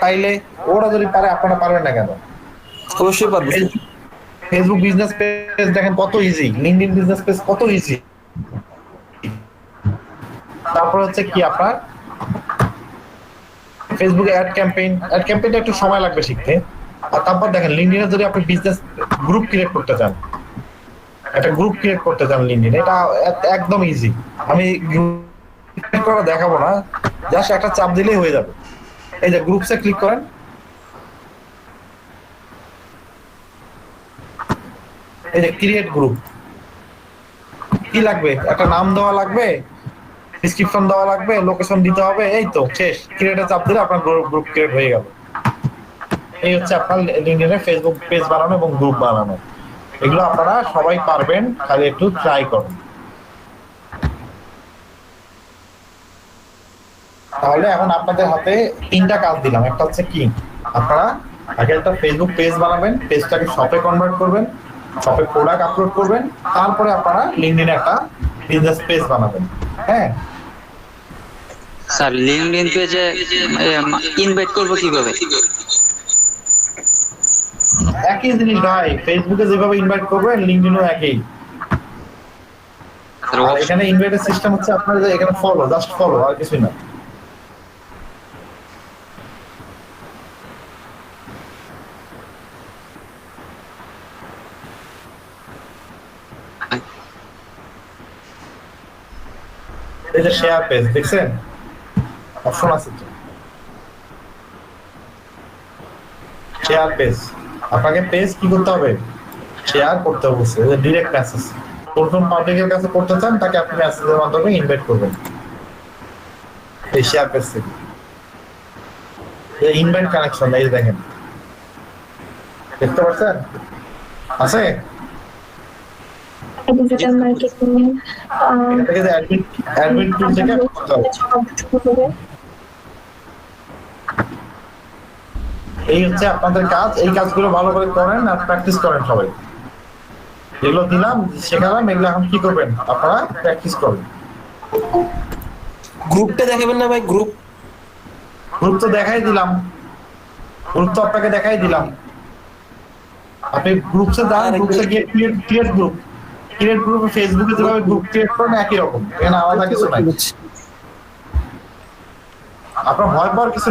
তাইলে ওরা যদি পারে আপনারা পারবেন না কেন? অবশ্যই পারবে। ফেসবুক বিজনেস পেজ দেখেন কত ইজি, লিঙ্কডইন বিজনেস পেজ কত ইজি। তারপর হচ্ছে কি আপনার ফেসবুকে অ্যাড ক্যাম্পেইনটা একটু সময় লাগবে শিখতে। আর তারপর দেখেন লিঙ্কডইনে যদি আপনি বিজনেস গ্রুপ ক্রিয়েট করতে চান, একটা গ্রুপ ক্রিয়েট করতে চান লিঙ্কডইনে, এটা একদম ইজি। আমি গ্রুপ করা দেখাবো না, জাস্ট একটা চাপ দিলেই হয়ে যাবে। এই যে গ্রুপসে ক্লিক করেন, এই যে ক্রিয়েট গ্রুপ, কি লাগবে, একটা নাম দেওয়া লাগবে, ডেসক্রিপশন দেওয়া লাগবে, লোকেশন দিতে হবে, এই তো শেষ। ক্রিয়েটে চাপ দিলে আপনার গ্রুপ ক্রিয়েট হয়ে গেল। এই হচ্ছে আপনার লিঙ্কডইনে ফেসবুক পেজ বানানো এবং গ্রুপ বানানো। এগুলো আপনারা সবাই পারবেন, খালি একটু ট্রাই করুন। তাহলে এখন আপনাদের হাতে 3টা কাজ দিলাম। একটা হচ্ছে কি, আপনারা আগে একটা ফেসবুক পেজ বানাবেন, পেজটাকে শপে কনভার্ট করবেন, শপে প্রোডাক্ট আপলোড করবেন, তারপরে আপনারা লিঙ্কডইনে একটা বিজনেস পেজ বানাবেন। হ্যাঁ স্যার লিঙ্কডইন পেজে ইনভাইট করব কিভাবে? একই জিনিস ভাই, ফেসবুকে যেভাবে ইনভাইট করবেন লিঙ্কডইনেও একই। আর এখানে ইনভাইটের সিস্টেম হচ্ছে আপনার যে এখানে ফলো, জাস্ট ফলো, আর কিছুই না। এই যে শেয়ার পেজ দেখছেন, অপশন আছে তো শেয়ার পেজ। আপনাকে পেজ কি করতে হবে, শেয়ার করতে হবে, ডাইরেক্ট মেসেজ। কোন পাবলিকের কাছে করতে চান তাকে আপনি মেসেজের মাধ্যমে ইনভাইট করবেন এই শেয়ার পেজ থেকে। এই ইনভাইট কানেকশন এই দেখেন, দেখতে পাচ্ছেন আছে। ডিজিটাল মার্কেটিং এটাকে যে অ্যাডমিন টুল থেকে করতে হবে। এই হচ্ছে আপনাদের কাজ। এই কাজগুলো ভালো করে করেন আর প্র্যাকটিস করেন সবাই। যেগুলো দিলাম শেখালাম, এগুলো এখন কি করবেন, আপনারা প্র্যাকটিস করবেন। গ্রুপটা দেখাবেন না ভাই? গ্রুপ তো দেখাই দিলাম, গ্রুপ তো আপনাকে দেখাই দিলাম। আপনি গ্রুপসে যান, গ্রুপসে গিয়ে ক্রিয়েট গ্রুপ ফেসবুকে যেভাবে গ্রুপ ক্রিয়েট করেন একই রকম, এখানে আলাদা কিছু নাই। আপনার ভয় পাওয়ার কিছু